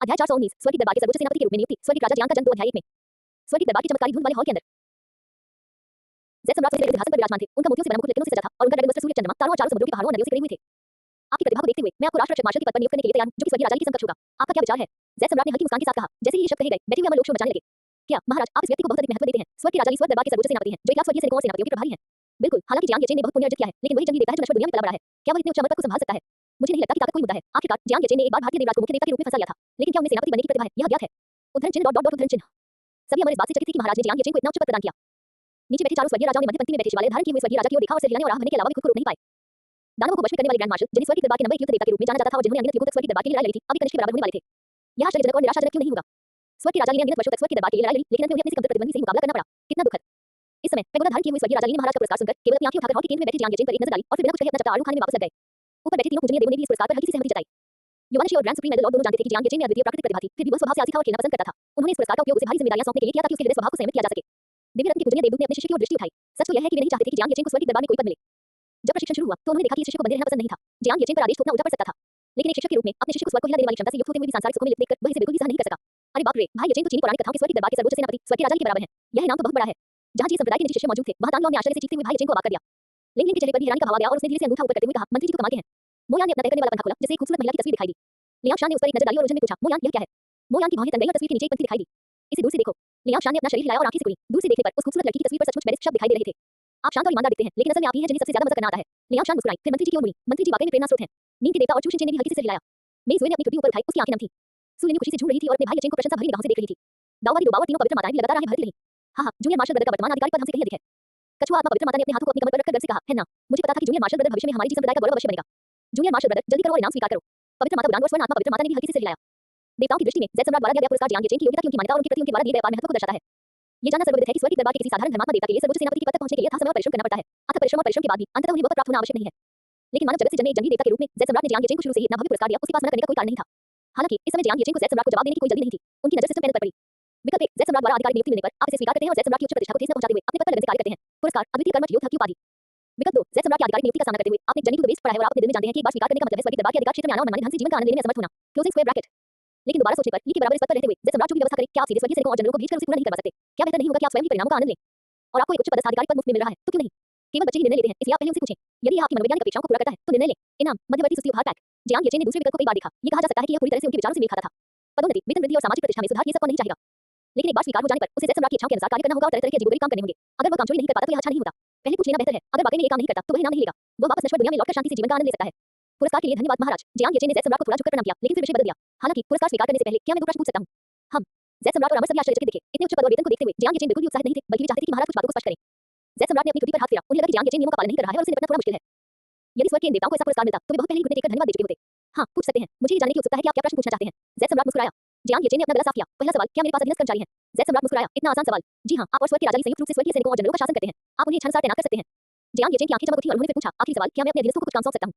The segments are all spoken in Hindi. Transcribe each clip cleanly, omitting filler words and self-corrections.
अध्याय 419 स्वर्गीय दरबार के सर्वोच्च सेनापति के रूप में नियुक्ति। स्वर्गीय राजा जियांग का जन्म 2 अध्याय 1 में। स्वर्गीय दरबार की चमत्कारी धुंध वाले हॉल के अंदर जैसे सम्राट सिंहासन पर विराजमान थे। उनका मोतियों से बना मुकुट लेकिन उससे सजा था और उनका गढ़ सूर्य चंद्रमा तारों और चारों समुद्रों के पहाड़ों और नदियों से घिरे हुए थे। आपकी प्रतिभा को देखते हुए मैं आपको राष्ट्र रक्षक मार्शल के पद पर नियुक्त करने के लिए तैयार हूं, जो कि स्वर्गीय राजा की समकक्ष होगा। आपका क्या विचार है? जैसे सम्राट ने हल्की मुस्कान के साथ कहा। जैसे ही ये शब्द कहे गए, बैठे हुए अमर लोग शोर मचाने लगे। क्या महाराज, आप इस व्यक्ति को बहुत अधिक महत्व देते हैं? स्वर्गीय राजा स्वर्ग दरबार के सर्वोच्च सेनापति हैं, जो 1 लाख स्वर्गीय सैनिकों और सेनापतियों के प्रभारी हैं। बिल्कुल, हालांकि जियांग येचेन ने बहुत पुण्य अर्जित किया है, लेकिन वही जंग ही देता है जो नश्वर दुनिया में पला बड़ा है। क्या वह इतने उच्च अमर पद को संभाल सकता है? मुझे नहीं लगता कि ताकत कोई मुद्दा है। आखिरकार जियांग येचेन ने एक बार भारतीय देवराज को मुख्य देवता के रूप में फंसा लिया था, लेकिन क्या उन्हें सेनापति बनने की प्रतिभा है, यह अज्ञात है। उद्धरण चिन्ह उद्धरण चिन्ह। सभी अमर इस बात से चकित थे कि महाराज ने जियांग येचेन को इतना उच्च पद प्रदान किया। नीचे बैठे चारों स्वर्गीय राजाओं ने मध्य पंक्ति में बैठे शिवालय धारण किए हुए स्वर्गीय राजा की ओर देखा और सिर हिलाने और आह भरने के अलावा भी खुद को रोक नहीं पाए। दानवों को वश में करने वाले ग्रैंड मार्शल, जिन्हें स्वर्गीय दरबार के नंबर 1 युद्ध देवता के रूप में जाना जाता था और जिन्होंने अनगिनत युगों तक स्वर्गीय दरबार के लिए लड़ाई लड़ी थी, अब कनिष्क के बराबर होने वाले थे। यह आश्चर्यजनक और निराशाजनक क्यों नहीं होगा? स्वर्गीय राजा ने अनगिनत वर्षों तक स्वर्गीय दरबार के लिए लड़ाई लड़ी, लेकिन अंत में उन्हें अपने से कमतर प्रतिद्वंदी से ही मुकाबला करना पड़ा। कितना दुखद। इस समय पैगोडा धारण किए हुए स्वर्गीय राजा ने महाराज का पुरस्कार सुनकर केवल अपनी आंखें उठाकर हॉल के केंद्र में बैठे जियांग येचेन पर एक नजर डाली और फिर बिना कुछ कहे अपना चपटा आड़ू खाने में वापस लग गए। ऊपर बैठे तीनों पूजनीय देवों ने भी इस पुरस्कार पर हल्की सी सहमति जताई। युवानशी और ग्रैंड सुप्रीम मेडल लॉर्ड दोनों जानते थे कि जियांग येचेन में अद्वितीय प्राकृतिक प्रतिभा थी, फिर भी वह स्वभाव से आलसी था और खेलना पसंद करता था। उन्होंने इस पुरस्कार का उपयोग उसे भारी जिम्मेदारियां सौंपने के लिए किया ताकि उसके हृदय स्वभाव को संयमित किया जा सके। दिव्य रत्न के पूजनीय देवदूत ने अपने शिष्य की ओर दृष्टि उठाई। सच तो यह है कि वे नहीं चाहते थे कि जियांग येचेन को स्वर्गीय दरबार में कोई पद मिले। जब प्रशिक्षण शुरू हुआ तो उन्होंने देखा कि इस शिष्य को बंधे रहना पसंद नहीं था। जियांग येचेन पर आदेश थोपना उल्टा पड़ सकता था, लेकिन एक शिक्षक के रूप में अपने शिष्य को स्वर्ग को हिला देने वाली क्षमता से युक्त होते हुए भी सांसारिक सुखों में लिप्त देखकर वह इसे बिल्कुल भी सहन नहीं कर सका। अरे बाप रे, भाई येचेन तो चीनी पौराणिक कथाओं के स्वर्गीय दरबार के सर्वोच्च सेनापति स्वर्गीय राजा के बराबर है। यह नाम तो बहुत बड़ा है। जहां जी संप्रदाय के निजी शिष्य मौजूद थे, वहां तांग लॉ ने आश्चर्य से चीखते हुए भाई येचेन को अवाक कर दिया। लिंगलिंग के चेहरे पर भी हैरानी का भाव आ गया और उसने धीरे से अंगूठा ऊपर करते हुए कहा, मंत्री जी तो कमाल के हैं। मोयान ने अपना तय करने वाला पंखा खोला, जिससे एक खूबसूरत महिला की तस्वीर दिखाई दी। लियांग शान ने उस पर एक नजर डाली और उलझन में पूछा, मोयान यह क्या है? मोयान की भौहें तन गई और तस्वीर के नीचे एक पंक्ति दिखाई दी। इसे दूर से देखो। लियांग शान ने अपना शरीर हिलाया और आंखें सिकुड़ी। दूर से देखने पर उस खूबसूरत लड़की की तस्वीर पर सचमुच मैरिज शब्द दिखाई दे रहे थे। आप शांत और ईमानदार दिखते हैं, लेकिन असल में आप ही हैं जिन्हें सबसे ज्यादा मजा करना आता है। लियांग शान मुस्कुराई, फिर मंत्री जी की ओर मुड़ी। मंत्री जी वाकई में प्रेरणा स्रोत हैं। नींद के देवता और चूशिन ने भी हल्के से सिर हिलाया। मेजुए ने अपनी ठुड्डी ऊपर उठाई, उसकी आंखें नम थीं। सुलेनी खुशी से झूम रही थी और अपने भाई येचेन को प्रशंसा भरी निगाहों से देख रही थी। दाऊवारी दोबाव और तीनों पवित्र माताएं भी लगातार आंखें भरती रहीं। हाँ, जूनियर मार्शल ब्रदर का वर्तमान अधिकारी पद हमसे कहीं अधिक है। कछुआ आत्मा पवित्र माता ने अपने हाथों को अपनी कमर पर रखकर गर्व से कहा, है ना? मुझे पता था कि जूनियर मार्शल ब्रदर भविष्य में हमारी जी संप्रदाय का गौरव अवश्य बनेगा। जूनियर मार्शल ब्रदर जल्दी करो और इनाम स्वीकार करो। पवित्र माता उदान और स्वर्ण आत्मा पवित्र माता ने भी हल्के से सिर हिलाया। देवताओं की दृष्टि में ज़ैद सम्राट द्वारा दिया गया पुरस्कार जियांग येचेन की योग्यता की उनकी मान्यता और उनके प्रति उनके द्वारा दिए गए अपार महत्व को दर्शाता है। ये जानना सर्वविदित है कि स्वर्गीय दरबार के किसी साधारण धर्मात्मा देवता के लिए सर्वोच्च सेनापति के पद तक पहुंचने के लिए अथाह समय और परिश्रम करना पड़ता है। अथक परिश्रम और परिश्रम के बाद भी अंततः उन्हें वह पद प्राप्त होना आवश्यक नहीं है। लेकिन मानव जगत से जन्मे एक जंगी देवता के रूप में ज़ैद सम्राट ने जियांग येचेन को शुरू से ही इतना भव्य पुरस्कार दिया, उसके पास मना करने का कोई कारण नहीं था। हालांकि इस समय जियांग येचेन को ज़ैद सम्राट को जवाब देने की कोई जल्दी नहीं थी। उनकी नजर सिस्टम पैनल पर पड़ी। विकल्प 1, ज़ैद सम्राट द्वारा आधिकारिक नियुक्ति मिलने पर आप इसे स्वीकार करते हैं और ज़ैद सम्राट की उच्च प्रतिष्ठा को ठेस न पहुंचाते हुए अपने पद पर लगन से कार्य करते हैं। पुरस्कार अद्वितीय कर्मठ योद्धा की उपाधि। विकल्प 2, ज़ैद सम्राट की आधिकारिक नियुक्ति का सामना करते हुए आपने जर्नी टू द वेस्ट पढ़ा है और आप अपने दिल में जानते हैं कि एक बार स्वीकार करने का मतलब है स्वर्गीय दरबार के अधिकार क्षेत्र में आना और मनमाने ढंग से जीवन का आनंद लेने में असमर्थ होना। Closing square bracket. लेकिन दोबारा सोचने पर ली के बराबर इस पद पर रहते हुए ज़ैद सम्राट जो भी व्यवस्था करे, क्या आप सीधे स्वर्गीय सैनिकों और जनरलों को भेजकर उसे पूरा नहीं करवा सकते? क्या बेहतर नहीं होगा कि आप स्वयं ही परिणामों का आनंद लें? और आपको एक उच्च पदस्थ अधिकारी पद मुफ्त में मिल रहा है, तो क्यों नहीं? केवल बच्चे ही निर्णय लेते हैं, इसलिए आप पहले उनसे पूछें। यदि यह आपकी मनोवैज्ञानिक अपेक्षाओं को पूरा करता है, तो निर्णय लें। इनाम मध्यवर्ती सुस्ती उपहार पैक। जियांग येचेन ने दूसरे विकल्प को कई बार देखा। ये कहा जा सकता है कि यह पूरी तरह से उनके विचारों से मेल खाता था। पदोन्नति, वेतन वृद्धि और सामाजिक प्रतिष्ठा में सुधार ये सब कौन नहीं चाहेगा? लेकिन एक बार स्वीकार हो जाने पर उसे ज़ैद सम्राट की इच्छाओं के अनुसार कार्य करना होगा और तरह-तरह के अजीबोगरीब काम करने होंगे। अगर वह काम चोरी नहीं कर पाता तो यह अच्छा नहीं होता। पहले पूछ लेना बेहतर है। अगर वाकई में ये काम नहीं करता तो वह इनाम नहीं लेगा। वह वापस नश्वर दुनिया में लौटकर शांति से जीवन का आनंद ले सकता है। पुरस्कार के लिए धन्यवाद महाराज। जियांग येचेन ने ज़ैद सम्राट को थोड़ा झुककर प्रणाम किया, लेकिन फिर विषय बदल दिया। हालांकि पुरस्कार स्वीकार करने से पहले क्या मैं 2 प्रश्न पूछ सकता हूं? हम ज़ैद सम्राट और अमर सभी आश्चर्यचकित दिखे। इतने उच्च पद और वेतन को देखते हुए जियांग येचेन बिल्कुल भी उत्साहित नहीं थे, बल्कि वे चाहते थे कि महाराज कुछ बातों को स्पष्ट करें। ज़ैद सम्राट ने अपनी ठुड्डी पर हाथ फेरा। उन्हें लगा कि जियांग येचेन नियमों का पालन नहीं कर रहा है और उसे निपटना थोड़ा मुश्किल है। यदि स्वर्ग के इन देवताओं को ऐसा पुरस्कार मिलता तो वे बहुत पहले ही घुटने टेककर धन्यवाद दे चुके होते। हाँ, पूछ सकते हैं। मुझे ये जानने की उत्सुकता है कि आप क्या प्रश्न पूछना चाहते हैं? ज़ैद सम्राट मुस्कुराया। जियांग येचेन ने अपना गला साफ किया। पहला सवाल, क्या मेरे पास अधीनस्थ कर्मचारी हैं? ज़ैद सम्राट मुस्कुराया। इतना आसान सवाल? जी हाँ, आप और स्वर्ग के राजा ही संयुक्त रूप से स्वर्गीय सैनिकों और जनरलों का शासन करते हैं। आप उन्हें इच्छानुसार तैनात कर सकते हैं। जियांग येचेन की आंखें चमक उठी और उन्होंने फिर पूछा, आखिरी सवाल, क्या मैं अपने अधीनस्थों को कुछ काम सौंप सकता हूं?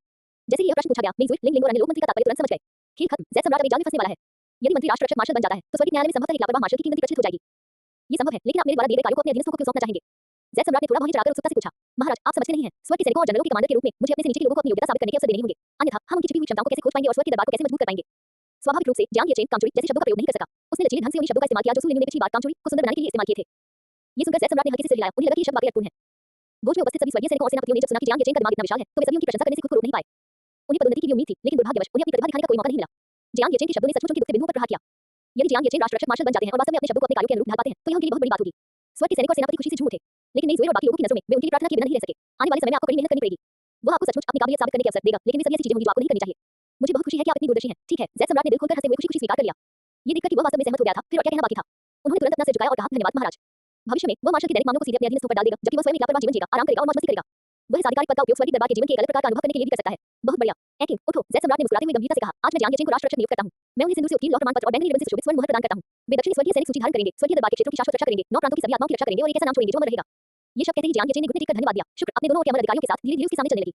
जैसे ही यह प्रश्न पूछा गया, मेजुए, लिंग और अन्य लोग मंत्री का तात्पर्य तुरंत समझ गए। खेल खत्म। ज़ैद सम्राट अब एक जाल में फंसने वाला है। यदि मंत्री राष्ट्र रक्षक मार्शल बन जाता है, तो स्वर्गीय न्यायालय में संभवतः एक लापरवाह मार्शल की किंवदंती प्रचलित हो जाएगी। ये संभव है, लेकिन आप मेरे द्वारा दिए गए कार्यों को अपने अधीनस्थों को क्यों सौंपना चाहेंगे? ज़ैद सम्राट ने थोड़ा भौहें चढ़ाकर उत्सुकता से पूछा। महाराज, आप समझते नहीं हैं, स्वर्ग के सैनिकों और जनरलों के कमांडर के रूप में मुझे अपने से नीचे के लोगों को अपनी योग्यता साबित करने के अवसर देने ही होंगे। अन्यथा हम उनकी छिपी हुई क्षमताओं को कैसे खोज पाएंगे और स्वर्ग के दरबार को कैसे मजबूत कर पाएंगे? स्वाभाविक रूप से जियांग येचेन कामचोरी जैसे शब्दों का प्रयोग नहीं कर सका। उसने लचीले ढंग से उन्हीं शब्दों का इस्तेमाल किया जो सुलेनी ने पिछली बार कामचोरी को सुंदर बनाने के लिए इस्तेमाल किए थे। ये सुनकर ज़ैद सम्राट ने हल्के से सिर हिलाया। उन्हें लगा कि ये शब्द वाकई अर्थपूर्ण है। भोज में उपस्थित सभी स्वर्गीय सैनिकों और सेनापतियों ने जब सुना कि जियांग येचेन का दिमाग इतना विशाल है, तो वे सभी उनकी प्रशंसा करने से खुद को रोक नहीं पाए। उन्हें पदोन्नति की भी उम्मीद थी, लेकिन दुर्भाग्यवश उन्हें अपनी प्रतिभा दिखाने का कोई मौका नहीं मिला। जियांग येचेन के शब्दों ने सचमुच उनके दुख के बिंदुओं पर प्रहार किया। यदि जियांग येचेन राष्ट्र रक्षक मार्शल बन जाते हैं और वास्तव में अपने शब्दों को अपने कार्यों के अनुरूप ढाल पाते हैं, तो यह उनके लिए बहुत बड़ी बात होगी। स्वर्ग के सैनिक और सेनापति खुशी से झूम उठे। लेकिन मेजुए और बाकी लोगों की नजरों में वे उनकी प्रार्थना किए बिना नहीं रह सके। आने वाले समय में आपको कड़ी मेहनत करनी पड़ेगी। वह आपको सचमुच अपनी काबिलियत साबित करने के अवसर देगा, लेकिन वे सभी ऐसी चीजें होंगी जो आपको नहीं करनी चाहिए। मुझे बहुत खुशी है कि आप इतनी दूरदर्शी हैं। ठीक है, ज़ैद सम्राट ने दिल खोलकर हंसते हुए खुशी-खुशी स्वीकार कर लिया। ये देखकर कि वह वास्तव में सहमत हो गया था, फिर और क्या कहना बाकी था। उन्होंने तुरंत अपना सिर झुकाया और कहा, धन्यवाद महाराज। भविष्य में वह मार्शल के दैनिक मामलों को सीधे अपने अधीनस्थों पर डाल देगा, जबकि वह स्वयं एक लापरवाह जीवन जिएगा, आराम करेगा और मौज मस्ती करेगा। वह इस आधिकारिक पद का उपयोग स्वर्गीय दरबार के जीवन के एक अलग प्रकार का अनुभव करने के लिए भी कर सकता है। बहुत बढ़िया। एकिंग, उठो। ज़ैद सम्राट ने मुस्कुराते हुए गंभीरता से कहा, आज मैं जियांग येचेन को राष्ट्र रक्षक नियुक्त करता हूं। मैं उन्हें सिंदूर से उत्कीर्ण लौह प्रमाण पत्र और बैंगनी रिबन से सुशोभित स्वर्ण मुहर प्रदान करता हूं। वे दक्षिणी स्वर्गीय सैनिक सूची धारण करेंगे, स्वर्गीय दरबार के क्षेत्रों की शाश्वत रक्षा करेंगे, 9 प्रांतों की सभी आत्माओं की रक्षा करेंगे और एक ऐसा नाम छोड़ेंगे जो अमर रहेगा। ये शब्द कहते ही जियांग येचेन ने घुटने टेककर धन्यवाद दिया। शुक्र। अपने दोनों ओर के अमर अधिकारियों के साथ धीरे-धीरे उसके सामने चलने लगी।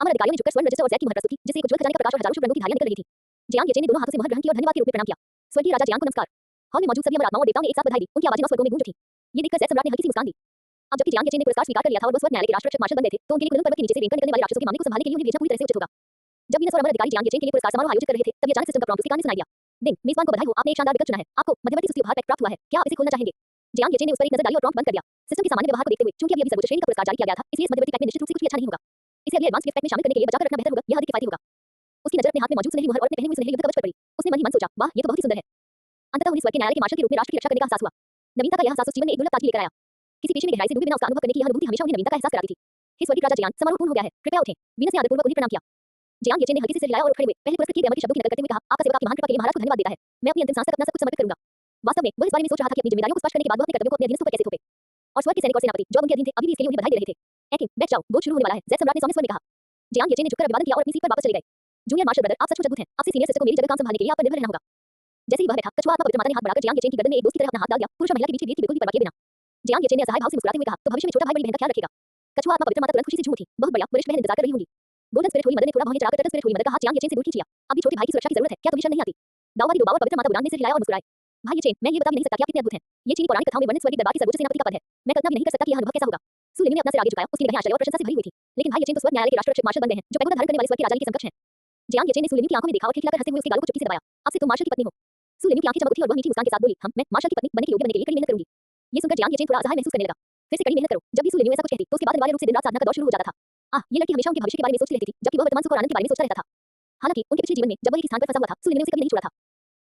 अमर अधिकारियों ने झुककर स्वर्ण रजिस्टर और ज़ैद की मुहर प्रस्तुत की, जिससे एक उज्ज्वल खजाने का प्रकाश और हजारों शुभ रंगों की धारियां निकल रही थी। जियांग येचेन ने दोनों हाथों से मुहर ग्रहण की और धन्यवाद के रूप में प्रणाम किया। स्वर्गीय राजा जियांग को नमस्कार। हॉल में मौजूद सभी अमर आत्माओं और देवताओं ने एक साथ बधाई दी। उनकी आवाजें 9 स्वर्गों में गूंज उठी। ये देखकर ज़ैद सम्राट ने हल्की सी मुस्कान दी। अब जबकि जियांग येचेन ने पुरस्कार स्वीकार कर लिया था और वो स्वर्ग न्यायालय के राष्ट्र रक्षक मार्शल बन गए थे, तो उनके लिए कुल्लू पर्वत के नीचे से रेंकर निकलने वाले राक्षसों के मामले को संभालने के लिए उन्हें भेजना पूरी तरह से उचित होगा। जब वीनस और अमर अधिकारी जियांग येचेन के लिए पुरस्कार समारोह आयोजित कर रहे थे, तब अचानक सिस्टम का प्रॉम्प्ट उसके कान में सुनाई दिया। डिंग, मेजबान को बधाई हो, आपने एक शानदार विकल्प चुना है। आपको मध्यवर्ती सुस्ती उपहार पैक प्राप्त हुआ है। क्या आप इसे खोलना चाहेंगे? जियांग येचेन ने उस पर एक नजर डाली और प्रॉम्प्ट बंद कर दिया। सिस्टम के सामान्य व्यवहार को देखते हुए, चूंकि अभी सर्वोच्च श्रेणी का पुरस्कार जारी किया गया था, इसलिए इस मध्यवर्ती पैक में निश्चित रूप से कुछ भी अच्छा नहीं होगा। इसे अगले एडवांस गिफ्ट पैक में शामिल करने के लिए बचाकर रखना बेहतर होगा। यह अधिक किफायती होगा। उसकी नजर अपने हाथ में मौजूद सुनहरी मुहर और अपने पहने हुए सुनहरे युद्ध कवच पर पड़ी। उसने मन ही मन सोचा, वाह, ये तो बहुत ही सुंदर है। अंततः उन्हें स्वर्ग के न्यायालय के मार्शल के रूप में राष्ट्र की रक्षा करने का एहसास हुआ। नवीनता का यह एहसास उस जीवन में एक दुर्लभ ताजगी लेकर आया। किसी पेशे में गहराई से डूबे बिना उसका अनुभव करने की यह अनुभूति हमेशा उन्हें नवीनता का एहसास कराती थी। हे स्वर्गीय राजा जियान, समारोह पूर्ण हो गया है, कृपया उठें। वीनस ने आदरपूर्वक उन्हें प्रणाम किया। जियांग येचेन ने हल्के से सिर हिलाया और उठ खड़े हुए। पहले पुरस्कृत किए गए अमर की शब्दों की नकल करते हुए कहा, आपका सेवक आपकी महान कृपा के लिए महाराज को धन्यवाद देता है। मैं अपनी अंतिम सांस तक अपना सब कुछ समर्पित करूंगा। वास्तव में वह इस बारे में सोच रहा था कि अपनी जिम्मेदारियों को स्पष्ट करने के बाद वह अपने कर्तव्यों को अपने अधीनस्थों पर कैसे थोपे। और स्वर्ग के सैनिक और सेनापति जो अब उनके अधीन थे, अभी भी इसके लिए उन्हें बधाई दे रहे थे। एकिंग, बैठ जाओ, बोझ शुरू होने वाला है, ज़ेड सम्राट ने सौम्य स्वर में कहा। जियांग येचेन ने झुककर अभिवादन किया और अपनी सीट पर वापस चले गए। जूनियर मार्शल ब्रदर, आप सचमुच अद्भुत हैं। आपसे सीनियर सिस्टर को मेरी जगह काम संभालने के लिए आप पर निर्भर रहना होगा। जैसे ही वह बैठा, कछुआ आत्मा पवित्र माता ने हाथ बढ़ाकर जियांग येचेन की गर्दन में एक दोस्त की तरह अपना हाथ डाल दिया। पुरुष और महिला के बीच की बिल्कुल भी परवाह किए बिना जियांग येचेन ने असहाय भाव से मुस्कुराते हुए कहा, तो भविष्य में छोटा भाई बड़ी बहन का ख्याल रखेगा। कछुआ आत्मा पवित्र माता तुरंत खुशी से झूम उठी। बहुत बढ़िया, वरिष्ठ बहन इंतजार कर रही होंगी। गोल्डन स्पिरिट होली मदर ने थोड़ा भौहें चढ़ाकर टर्टल स्पिरिट होली मदर का हाथ जियांग येचेन से दूर खींच लिया। अभी छोटे भाई की सुरक्षा की जरूरत है, क्या तुम्हें शर्म नहीं आती? दाऊ वाली दोबाव और पवित्र माता बुरान ने सिर हिलाया और मुस्कुराए। भाई येचेन, मैं ये बता भी नहीं सकता कि आप कितने अद्भुत हैं। ये चीनी पौराणिक कथाओं में वर्णित स्वर्गीय दरबार के सर्वोच्च सेनापति का पद है। मैं कल्पना भी नहीं कर सकता कि यह अनुभव कैसा होगा। सु लिन्यू ने अपना सिर आगे झुकाया, उसकी निगाहें आश्चर्य और प्रशंसा से भरी हुई थी। लेकिन भाई येचेन तो स्वर्ग न्यायालय के राष्ट्ररक्षक मार्शल बन गए हैं, जो पैगोडा धारण करने वाले स्वर्ग के राजा के समकक्ष हैं। जियांग येचेन ने सु लिन्यू की आंखों में देखा और खिलखिलाकर हंसते हुए उसके गालों को चुटकी से दबाया। अब से तुम मार्शल की पत्नी हो। सु लिन्यू की आंखें चमक उठी और वह मीठी मुस्कान के साथ बोली, मैं मार्शल की पत्नी बनने के योग्य बनने के लिए कड़ी मेहनत करूंगी। ये सुनकर जियांग येचेन थोड़ा असहाय महसूस करने लगा। फिर से कड़ी मेहनत करो। जब भी सु लिन्यू ऐसा कुछ कहती, तो उसके बाद अनिवार्य रूप से दिन रात साधना का दौर शुरू हो जाता था। ये लड़की हमेशा उनके भविष्य के बारे में सोचती रहती थी, जबकि वह वर्तमान सुख और आनंद के बारे में सोचता रहता था। हालांकि उनके पिछले जीवन में जब वह एक स्थान पर फंसा हुआ था, सु लिन्यू ने उसे कभी नहीं छोड़ा था।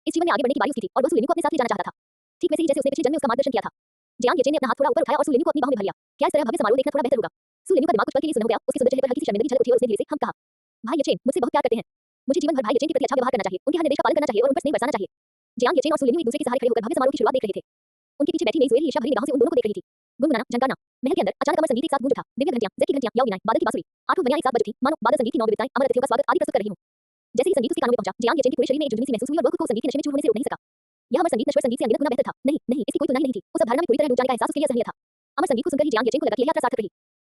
इस जीवन में आगे बढ़ने की बारी उसकी थी और वह सु लिन्यू को अपने साथ ले जाना चाहता था। ठीक वैसे ही जैसे उसने पिछले जन्म में उसका मार्गदर्शन किया था। जियांग येचेन ने अपना हाथ थोड़ा ऊपर उठाया और सु लिन्यू को अपनी बाहों में भर लिया। क्या इस तरह भव्य समारोह देखना थोड़ा बेहतर होगा? सु लिन्यू का दिमाग कुछ पल के लिए सुन्न हो गया। उसके सुंदर चेहरे पर हल्की सी शर्मिंदगी झलक उठी और उसने धीरे से हम कहा, भाई येचेन मुझसे बहुत प्यार करते हैं। मुझे जीवन भर भाई येचेन के प्रति अच्छा व्यवहार करना चाहिए, उनके हर निर्देश का पालन करना चाहिए और उन पर स्नेह बरसाना चाहिए। जियांग येचेन और सु लिन्यू एक दूसरे के सहारे खड़े होकर भव्य समारोह की शुरुआत देख रहे थे। उनके पीछे बैठी मेई जुएली ईर्ष्या भरी निगाहों से उन दोनों को देख रही थी। गुनगुनाना, झनकाना। महल के अंदर अचानक अमर संगीत एक साथ गूंज उठा। दिव्य घंटियां, ज़ेड की घंटियां, याओ वीणाएं, बादल की बांसुरी, आठों ध्वनियां एक साथ बज उठी, मानो बादल संगीत की नौ विविधताएं अमर अतिथियों का स्वागत आदि प्रस्तुत कर रही हों। जैसे ही संगीत उसके कानों में पहुंचा, जियांग येचेन के पूरे शरीर में एक जुगनी सी महसूस हुई और वह खुद को उस संगीत के नशे में चूर होने से रोक नहीं सका। यह अमर संगीत नश्वर संगीत से अनगिनत गुना बेहतर था। नहीं, नहीं, इसकी कोई तुलना ही नहीं थी। उस अवधारणा में पूरी तरह डूब जाने का एहसास उसके लिए असहनीय था। अमर संगीत को सुनकर ही जियांग येचेन को लगा कि यह यात्रा सार्थक रही।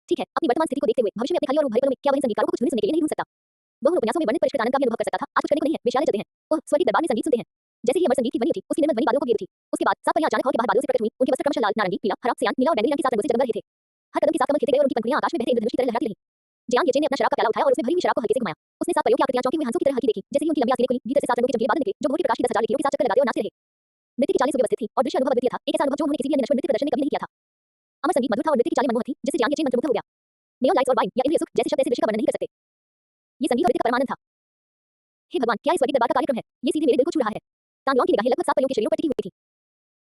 ठीक है, अपनी वर्तमान स्थिति को देखते हुए भविष्य में अपने खाली और भरे पलों में क्या वह इन संगीतकारों को कुछ छूने सुनने के लिए नहीं ढूंढ सकता? वह उन उपन्यासों में वर्णित परिष्कृत आनंद का भी अनुभव कर सकता था। आज कुछ करने को नहीं है, वे शाले चलते हैं। ओह, स्वर्गीय दरबार में संगीत सुनते हैं। जैसे ही अमर संगीत की ध्वनि उठी, उसकी निर्मल ध्वनि बादलों को घेर उठी। उसके बाद सात परियां अचानक हॉल के बाहर बादलों से प्रकट हुई। उनके वस्त्र क्रमशः लाल, नारंगी, पीला, हरा, सियान, नीला और बैंगनी रंग के साथ रंगों से जगमगा रहे थे। हर कदम के साथ कमल खिलते गए और उनकी पंखुड़ियां आकाश में बहते इंद्रधनुष की तरह लहराती रहीं। जियांग येचेन ने अपना शराब का प्याला उठाया और उसमें भरी हुई शराब को हल्के से घुमाया। उसने सात परियों की आकृतियां चौंकी हुई हंसों की तरह हल्की देखी। जैसे ही उनकी लंबी आंखें खुली, भीतर से सात रंगों के चमकीले बादल निकले, जो भोर के प्रकाश की 10,000 लकीरों के साथ चक्कर लगाते और नाचते रहे। नृत्य की चालें सुव्यवस्थित थी और दृश्य अनुभव अद्वितीय था। एक ऐसा अनुभव जो उन्होंने किसी भी अन्य नश्वर नृत्य प्रदर्शन में कभी नहीं किया था। अमर संगीत मधुर था और नृत्य की चालें मनमोहक थी, जिससे जियांग येचेन मंत्रमुग्ध हो गया। नियॉन लाइट्स और वाइन या इंद्रिय सुख जैसे शब्द ऐसे दृश्य का वर्णन नहीं कर सकते। ये संगीत और नृत्य का परमानंद था। हे भगवान, क्या इस स्वर्गीय दरबार का कार्यक्रम है? ये सीधे मेरे दिल को छू रहा है। तांगलों की निगाहें लगभग सात परियों के शरीरों पर टिकी हुई थी।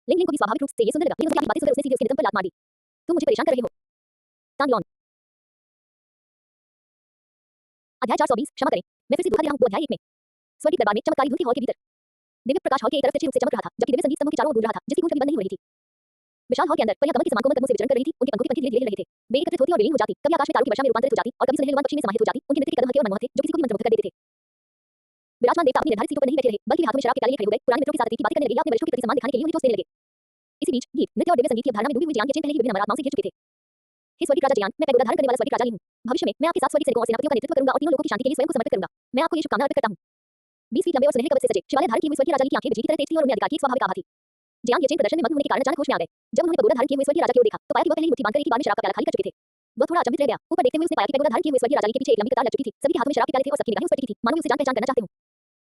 लिंग लिंग को भी स्वाभाविक रूप से ये सुंदर लगा, लेकिन उसकी बातें सुनकर उसने सीधे उसके नितंब पर लात मार दी। तुम मुझे परेशान कर रहे हो। तांगलोन। अध्याय 420, क्षमा करें, मैं फिर से दोहरा दे रहा हूं। अध्याय 1 में स्वर्गीय दरबार में चमत्कारी धुंध थी हॉल के भीतर। दिव्य प्रकाश हॉल के एक तरफ तिरछे रूप से चमक रहा था, जबकि दिव्य संगीत समूह के चारों ओर गूंज रहा था, जिसकी गूंज कभी बंद नहीं हो रही थी। विशाल हॉल के अंदर परियां कमल के समान कोमल कदमों से विचरण कर रही थी। उनके पंखों के पंख धीरे-धीरे हिल रहे थे। वे एकत्रित होती और विलीन हो जाती। कभी आकाश में तारों की वर्षा में रूपांतरित हो जाती और कभी सुनहरे रुआन पक्षी में समाहित हो जाती। उनके नृत्य के कदम हल्के और मनमोहक थे, जो किसी को भी मंत्रमुग्ध कर देते थे। विराजमान देवता अपनी निर्धारित सीटों पर नहीं बैठे रहे, बल्कि हाथों में शराब के प्याले लिए खड़े हो गए। पुराने मित्रों के साथ अतीत की बातें करने लगे या अपने वरिष्ठों के प्रति सम्मान दिखाने के लिए उन्हें टोस्ट देने लगे। इसी बीच गीत, नृत्य और दिव्य संगीत की अवधारणा में डूबी हुई जियांग येचेन पहले ही विभिन्न अमरात्माओं से घिर चुके थे। हे स्वर्गीय राजा जियांग, मैं पैगोडा धारण करने वाला स्वर्गीय राजा ली हूं। भविष्य में मैं आपके साथ स्वर्गीय सैनिकों और सेनापतियों का नेतृत्व करूंगा और तीनों लोगों की शांति के लिए स्वयं को समर्पित करूंगा। मैं आपको ये शुभकामना अर्पित करता हूं। 20 फीट लंबे और सुनहरे कवच से सजे शिवालय धारण किए हुए स्वर्गीय राजा की आंखें बिजली की तरह तेज थीं और उनमें अधिकार की एक स्वाभाविक आभा थी। जियांग येचेन प्रदर्शन में मग्न होने के कारण अचानक होश में आ गए। जब उन्होंने पैगोडा धारण किए हुए स्वर्गीय राजा की ओर देखा, तो पाया कि वह पहले ही मुट्ठी बांधकर एक ही बार में शराब का प्याला खाली कर चुके थे। वह थोड़ा अचंभित रह गया। ऊपर देखते हुए उसने पाया कि पैगोडा धारण किए हुए स्वर्गीय राजा के पीछे एक लंबी कतार लग चुकी थी। सभी के हाथों में शराब के प्याले थे और सबकी निगाहें उस पर टिकी थी, मानो वे उसे जान पहचान करना चाहते हों।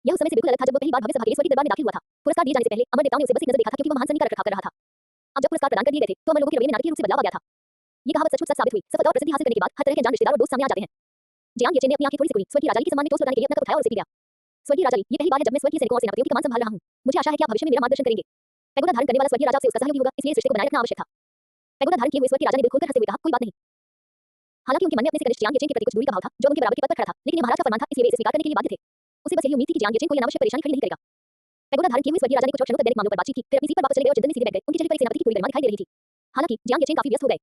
यह उस समय से बिल्कुल अलग था जब वह पहली बार भव्य सभा के लिए स्वर्गीय दरबार में दाखिल हुआ था। पुरस्कार दिए जाने से पहले अमर देवताओं ने उसे बस एक नजर देखा था, क्योंकि वह महान सन्नी का रखरखाव कर रहा था। अब जब पुरस्कार प्रदान कर दिए गए थे, तो अमर लोगों के रवैये में नाटकीय रूप से बदलाव आ गया था। ये कहावत सचमुच सच साबित हुई। सफलता और प्रसिद्धि हासिल करने के बाद हर तरह के अनजान रिश्तेदार और दोस्त सामने आ जाते हैं। जियांग येचेन ने अपनी आंखें थोड़ी सी खोली। स्वर्गीय राजा ली के सम्मान में टोस्ट लगाने के लिए अपना कप उठाया और उसे पी लिया। स्वर्गीय राजा ली, ये पहली बार है जब मैं स्वर्गीय सैनिकों और सेनापतियों की कमान संभाल रहा हूं। मुझे आशा है कि आप भविष्य में मेरा मार्गदर्शन करेंगे। पैगोडा धारण करने वाला स्वर्गीय राजा से उसका सहयोगी होगा, इसलिए इस रिश्ते को बनाए रखना आवश्यक था। पैगोडा धारण किए हुए स्वर्गीय राजा ने दिल खोलकर हंसते हुए कहा, कोई बात नहीं। हालांकि उनके मन में अपने से कनिष्ठ जियांग येचेन के प्रति कुछ दूरी का भाव था, जो उनके बराबर के पद पर खड़ा था, लेकिन ये महाराज का फरमान था, इसलिए वे इसे स्वीकार करने के लिए बाध्य थे। उसे बस यही उम्मीद थी कि जियांग येचेन को यह अनावश्यक परेशानी खड़ी नहीं करेगा। पैगोडा धारण किए हुए स्वर्गीय राजा ने कुछ क्षणों तक दैनिक मामलों पर बातचीत की, फिर अपनी सीट पर वापस चले गए और जिंदन में सीधे बैठ गए। उनके चेहरे पर एक सेनापति की पूरी गरिमा दिखाई दे रही थी। हालांकि जियांग येचेन काफी व्यस्त हो गए।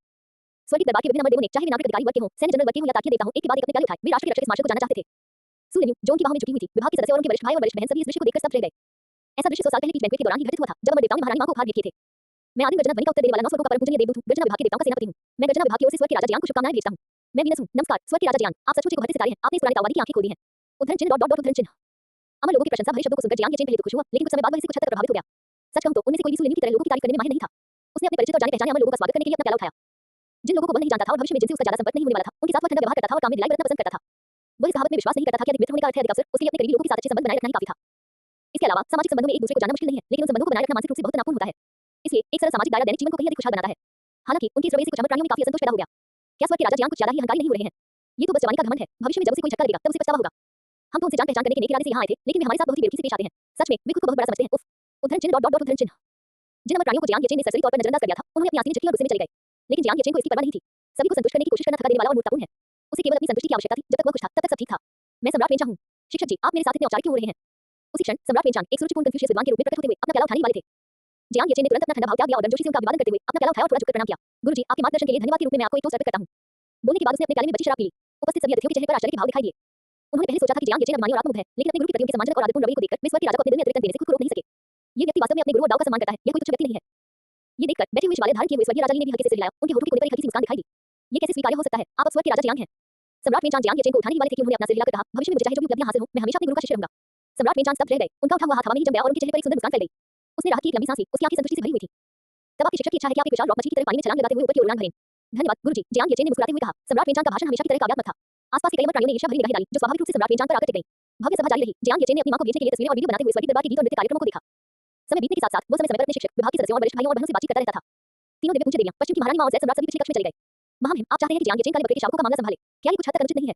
स्वर्गीय दरबार के विभिन्न अमर देवों ने, चाहे वे नागरिक अधिकारी वर्ग के हों, सैन्य जनरल वर्ग के हों या ताकिया देवता हों, एक के बाद एक अपने प्याले उठाए। वे राष्ट्र के रक्षक इस मार्शल को जानना चाहते थे। सु लिन्यू, जो उनकी बाहों में झुकी हुई थी, विभाग के सदस्य और उनके वरिष्ठ भाई और वरिष्ठ बहन सभी इस दृश्य को देखकर स्तब्ध रह गए। ऐसा दृश्य 100 साल पहले पीच बैंक्वेट के दौरान ही घटित हुआ था, जब अमर देवताओं ने महारानी मां को उपहार भेंट किए थे। मैं आदिम गर्जना ध्वनि का उत्तर देने वाला 9 स्वर्गों का परम पूजनीय देवदूत हूं। गर्जना विभाग के देवताओं का सेनापति हूं। मैं गर्जना विभाग की ओर से स्वर्ग के राजा जियांग को शुभकामनाएं भेजता हूं। मैं वीनस हूं। नमस्कार स्वर्ग के राजा जियांग, आप सचमुच एक उभरते सितारे हैं। आपने इस पुराने ताओवादी की आंखें खोल दी हैं। उद्धरण चिन्ह उद्धरण चिन्ह। अमर लोगों की प्रशंसा भरे शब्दों को सुनकर जियांग येचेन पहले तो खुश हुआ, लेकिन कुछ समय बाद वह इससे कुछ हद तक प्रभावित हो गया। सच कहूं तो उनमें से कोई भी सु लिन्यू की तरह लोगों की तारीफ करने में माहिर नहीं था। उसने अपने परिचित और जाने पहचाने अमर लोगों का स्वागत करने के लिए अपना प्याला उठाया। जिन लोगों को वह नहीं जानता था और भविष्य में जिनसे उसका ज्यादा संपर्क नहीं होने वाला था, उनके साथ वह ठंडा व्यवहार करता था और काम में ढिलाई बरतना पसंद करता था। वह इस कहावत में विश्वास नहीं करता था कि यदि मित्र होने का अर्थ है अधिक अवसर, उसके लिए अपने करीबी लोगों के साथ अच्छे संबंध बनाए रखना ही काफी था। इसके अलावा सामाजिक संबंधों में एक दूसरे को जानना मुश्किल नहीं है, लेकिन उन संबंधों को बनाए रखना मानसिक रूप से बहुत तनावपूर्ण होता है। इसलिए एक सरल सामाजिक दायरा दैनिक जीवन को कहीं अधिक खुशहाल बनाता है। हालांकि उनकी इस रवैये से कुछ अमर प्राणियों में काफी असंतोष पैदा हो गया। क्या स्वर्ग के राजा जियांग कुछ ज्यादा ही अहंकारी नहीं हो रहे हैं? ये तो बस जवानी का घमंड है, भविष्य में जब उसे कोई झटका लगेगा तब उसे पछतावा होगा। हम तो उनसे जान पहचान करने के नेक इरादे से यहाँ आए थे, लेकिन वे हमारे साथ बहुत ही बेवकूफी से पेश आते हैं। सच में वे खुद को बहुत बड़ा समझते हैं। उफ। उद्धरण चिन्ह उद्धरण चिन्ह। जिन अमर प्राणियों को जियांग येचेन ने सरसरी तौर पर नजरअंदाज कर दिया था, उन्होंने अपनी आंखें झटकी और गुस्से में चले गए। लेकिन जियांग येचेन को इसकी परवाह नहीं थी। सभी को संतुष्ट करने की कोशिश करना थका देने वाला और मूर्खतापूर्ण है। उसे केवल अपनी संतुष्टि की आवश्यकता थी। जब तक वह खुश था, तब तक सब ठीक था। मैं सम्राट वेनचांग हूँ। शिक्षक जी, आप मेरे साथ इतने औपचारिक क्यों हो रहे हैं? उसी क्षण सम्राट वेनचांग एक सुरुचिपूर्ण कन्फ्यूशियस विद्वान के रूप में प्रकट होते हुए अपना प्याला उठाने वाले थे। जियांग येचेन ने तुरंत अपना ठंडा भाव त्याग दिया और गर्मजोशी से उनका अभिवादन करते हुए अपना प्याला उठाया और थोड़ा झुककर प्रणाम किया। गुरुजी, आपके मार्गदर्शन के लिए धन्यवाद के रूप में मैं आपको एक टोस्ट अर्पित करता हूँ। बोलने के बाद उसने अपने प्याले में बची शराब पी ली। उपस्थित सभी अतिथियों के चेहरे पर आश्चर्य के भाव दिखाई दिए। उन्होंने पहले सोचा था कि जियांग येचेन अभिमानी और आत्ममुग्ध है, लेकिन अपने गुरु के प्रति उनके सम्मानजनक और आदरपूर्ण रवैये को देखकर वे स्वर्ग के राजा को अपने दिल में अतिरिक्त देने से खुद को रोक नहीं सके। ये व्यक्ति वास्तव में अपने गुरु और दाव का सम्मान करता है, यह कोई तुच्छ व्यक्ति नहीं है। ये देखकर बैठे हुए शिवालय धारण किए हुए स्वर्गीय राजा ली ने भी हल्के से सिर हिलाया। उनके होठों के कोने पर एक हल्की सी मुस्कान दिखाई दी। ये कैसे स्वीकार्य हो सकता है? आप अब स्वर्ग के राजा जियांग हैं। सम्राट वेनचांग जियांग येचेन को उठाने ही वाले थे कि उन्होंने अपना सिर हिलाकर कहा, भविष्य में मुझे चाहे जो भी उपलब्धियां हासिल हों, मैं हमेशा अपने गुरु का शिष्य रहूंगा। सम्राट वेनचांग स्तब्ध रह गए। उनका उठा हुआ हाथ हवा में ही जम गया और उनके चेहरे पर एक सुंदर मुस्कान फैल गई। उसने राहत की एक लंबी सांस ली। उसकी आंखें संतुष्टि से भरी हुई थी। तब आपके शिक्षक की इच्छा है कि आप एक विशाल रॉक मछली की तरह पानी में छलांग लगाते हुए ऊपर की ओर उड़ान भरें। धन्यवाद गुरुजी, जियांग येचेन ने मुस्कुराते हुए कहा। सम्राट वेनचांग का भाषण हमेशा की तरह काव्यात्मक था। आसपास के कई अमर प्राणियों ने ईर्ष्या भरी निगाहें डाली, जो स्वाभाविक रूप से सम्राट वेनचांग पर आकर टिक गईं। भव्य सभा जारी रही। जियांग येचेन ने अपनी मां को बेचने के लिए तस्वीरें और वीडियो बनाते हुए स्वर्गीय दरबार के गीत और नृत्य कार्यक्रमों को देखा। समय बीतने के साथ-साथ वो समय पर अपने शिक्षक, विभाग के सदस्यों और वरिष्ठ भाइयों और बहनों से बातचीत करता रहता था। तीनों दिव्य पूज्य देवियां, पश्चिम की महारानी मां और ज़ैद सम्राट सभी पिछले कक्ष में चले गए। महामहिम, आप चाहते हैं कि जियांग येचेन काले बकरे के शावकों का मामला संभाले? क्या ये कुछ हद तक अनुचित नहीं है?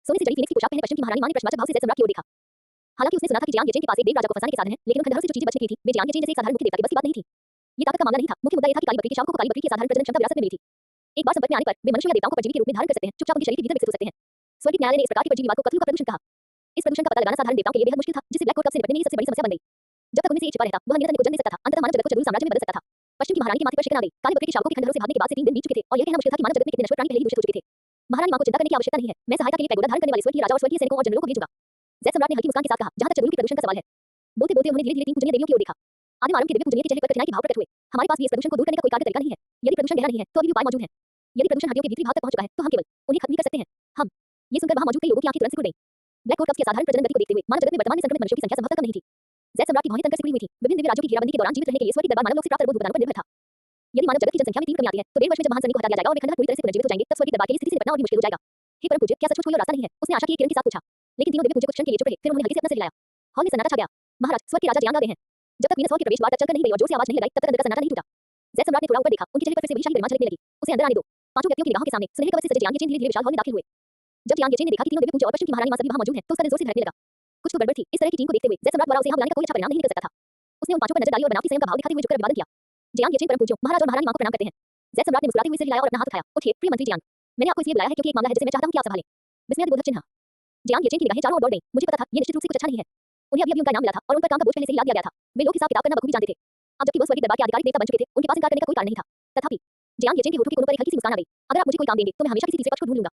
सोने से जड़ी फीनिक्स की पोशाक पहने पश्चिम की महारानी मां ने प्रश्नवाचक भाव से ज़ैद सम्राट की ओर देखा। हालांकि उसने सुना था कि जियांग येचेन के पास एक देव राजा को फंसाने के साधन हैं, लेकिन उन खंडहरों से जो चीजें बचने की थी, वे जियांग येचेन जैसे एक साधारण मुख्य देवता के बस की बात नहीं थी। ये ताकत का मामला नहीं था। मुख्य मुद्दा यह था कि काली बकरी के शावकों को काली बकरी की असाधारण प्रजनन क्षमता विरासत में मिली थी। एक बार संपर्क में आने पर वे मनुष्य या देवताओं को परजीवी के रूप में धारण कर सकते हैं, चुपचाप उनके शरीर के भीतर विकसित हो सकते हैं। स्वर्गीय न्यायालय ने इस प्रकार के परजीवी वाद को कत्ल का प्रदूषण कहा। इस प्रदूषण का पता लगाना साधारण देवताओं के लिए बेहद मुश्किल था, जिससे ब्लैक कोट कफ से निपटने में ये सबसे बड़ी समस्या बन गई। जब तक उनमें से एक छिपा रहता, वह निरंतर को जन्म दे सकता था। अंततः मानव जगत को जरूर साम्राज्य में बदल सकता था। पश्चिम की महारानी के माथे पर शिकन आ गई। काले बकरे के शावकों के खंडहरों से भागने के बाद से 3 दिन बीत चुके थे और यह कहना मुश्किल था कि मानव जगत में कितने नश्वर प्राणी पहले ही दूषित हो चुके थे। महारानी मां को चिंता करने की आवश्यकता नहीं है। मैं सहायता के लिए पैगोडा धारण करने वाले स्वर्गीय राजा और स्वर्गीय सैनिकों और जनरलों को भेजूंगा। ज़ैद सम्राट ने हल्की मुस्कान के साथ कहा। जहां तक चबुल के प्रदूषण का सवाल है। बोलते बोलते उन्होंने धीरे-धीरे 3 पूजनीय देवियों की ओर देखा। आदिम आरंभ के दिव्य पूजनीय के चेहरे पर कठिनाई के भाव प्रकट हुए। हमारे पास भी इस प्रदूषण को दूर करने का कोई कार्य तरीका नहीं है। यदि प्रदूषण गहरा नहीं है, तो अभी भी उपाय मौजूद है। यदि प्रदूषण हड्डियों के भीतरी भाग तक पहुंच चुका है, तो हम केवल उन्हें खत्म ही कर सकते हैं। हम ये सुनकर वहां मौजूद कई लोगों की आंखें तुरंत सिकुड़ गईं। ब्लैक कोट कफ की असाधारण प्रजनन गति को देखते हुए मानव जगत में वर्तमान में संक्रमित मनुष्यों की संख्या संभवतः कम नहीं थी। ज़ैद सम्राट की भौहें तनकर सिकुड़ी हुई थी। विभिन्न दिव्य राज्यों की घेराबंदी के दौरान जीवित रहने के लिए स्वर्गीय दरबार मानव लोक से प्राप्त अद्भुत वरदानों पर निर्भर था। यदि मानव जगत की जनसंख्या में तीव्र कमी आती है, तो 1.5 वर्ष में जब महान सनी को हटा दिया जाएगा और वे खंडहर पूरी तरह से पुनर्जीवित हो जाएंगे, तब स्वर्गीय दरबार के लिए स्थिति से निपटना और भी मुश्किल हो जाएगा। हे परम पूज्य, क्या सचमुच कोई और रास्ता नहीं है? उसने आशा की एक किरण के साथ पूछा। लेकिन तीनों दिव्य पूज्य कुछ क्षण के लिए चुप रहे, फिर उन्होंने हल्के से अपना सिर हिलाया। हॉल में सन्नाटा छा गया। महाराज, स्वर्ग के राजा जियांग आ गए हैं। जब तक वीनस हॉल के प्रवेश द्वार तक चलकर नहीं गई और जोर से आवाज नहीं लगाई, तब तक अंदर का सन्नाटा नहीं टूटा। ज़ैद सम्राट ने थोड़ा ऊपर देखा। उनके चेहरे पर फिर से वही शाही गरिमा झलकने लगी। उसे अंदर आने दो। पांचों व्यक्तियों की निगाहों के सामने सुनहरे कवच से सजे जियांग येचेन धीरे-धीरे विशाल हॉल में दाखिल हुए। जब जियांग येचेन ने देखा कि तीनों दिव्य पूज्य और पश्चिम की महारानी मां सभी वहां मौजूद हैं, तो उसका दिल जोर से धड़कने लगा। कुछ तो गड़बड़ थी। इस तरह की टीम को देखते हुए ज़ैद सम्राट द्वारा उसे यहां बुलाने का कोई अच्छा परिणाम नहीं निकल सकता था। उसने उन पांचों पर नजर डाली और बनावटी संयम का भाव दिखाते हुए झुककर अभिवादन किया। जियांग येचेन परम पूज्यों, महाराज और महारानी मां को प्रणाम करते हैं। ज़ैद सम्राट ने मुस्कुराते हुए सिर हिलाया और अपना हाथ उठाया। उठिए प्रिय मंत्री जियांग, मैंने आपको इसलिए बुलाया है क्योंकि एक मामला है जिसे मैं चाहता हूं कि आप संभालें। विस्मयादिबोधक चिन्ह। जियांग येचेन की निगाहें चारों ओर दौड़ गईं। मुझे पता था ये निश्चित रूप से कुछ अच्छा नहीं है। उन्हें अभी उनका इनाम मिला था और उन पर काम का बोझ पहले से ही लाद दिया गया था। वे लोग हिसाब किताब करना बखूबी जानते थे। अब जबकि वो स्वर्गीय दरबार के आधिकारिक देवता बन चुके थे, उनके पास इनकार करने का कोई कारण नहीं था। तथापि जियांग येचेन के होठों के कोनों पर एक हल्की सी मुस्कान आ गई। अगर आप मुझे कोई काम देंगे, तो मैं हमेशा किसी तीसरे पक्ष को ढूंढ लूंगा।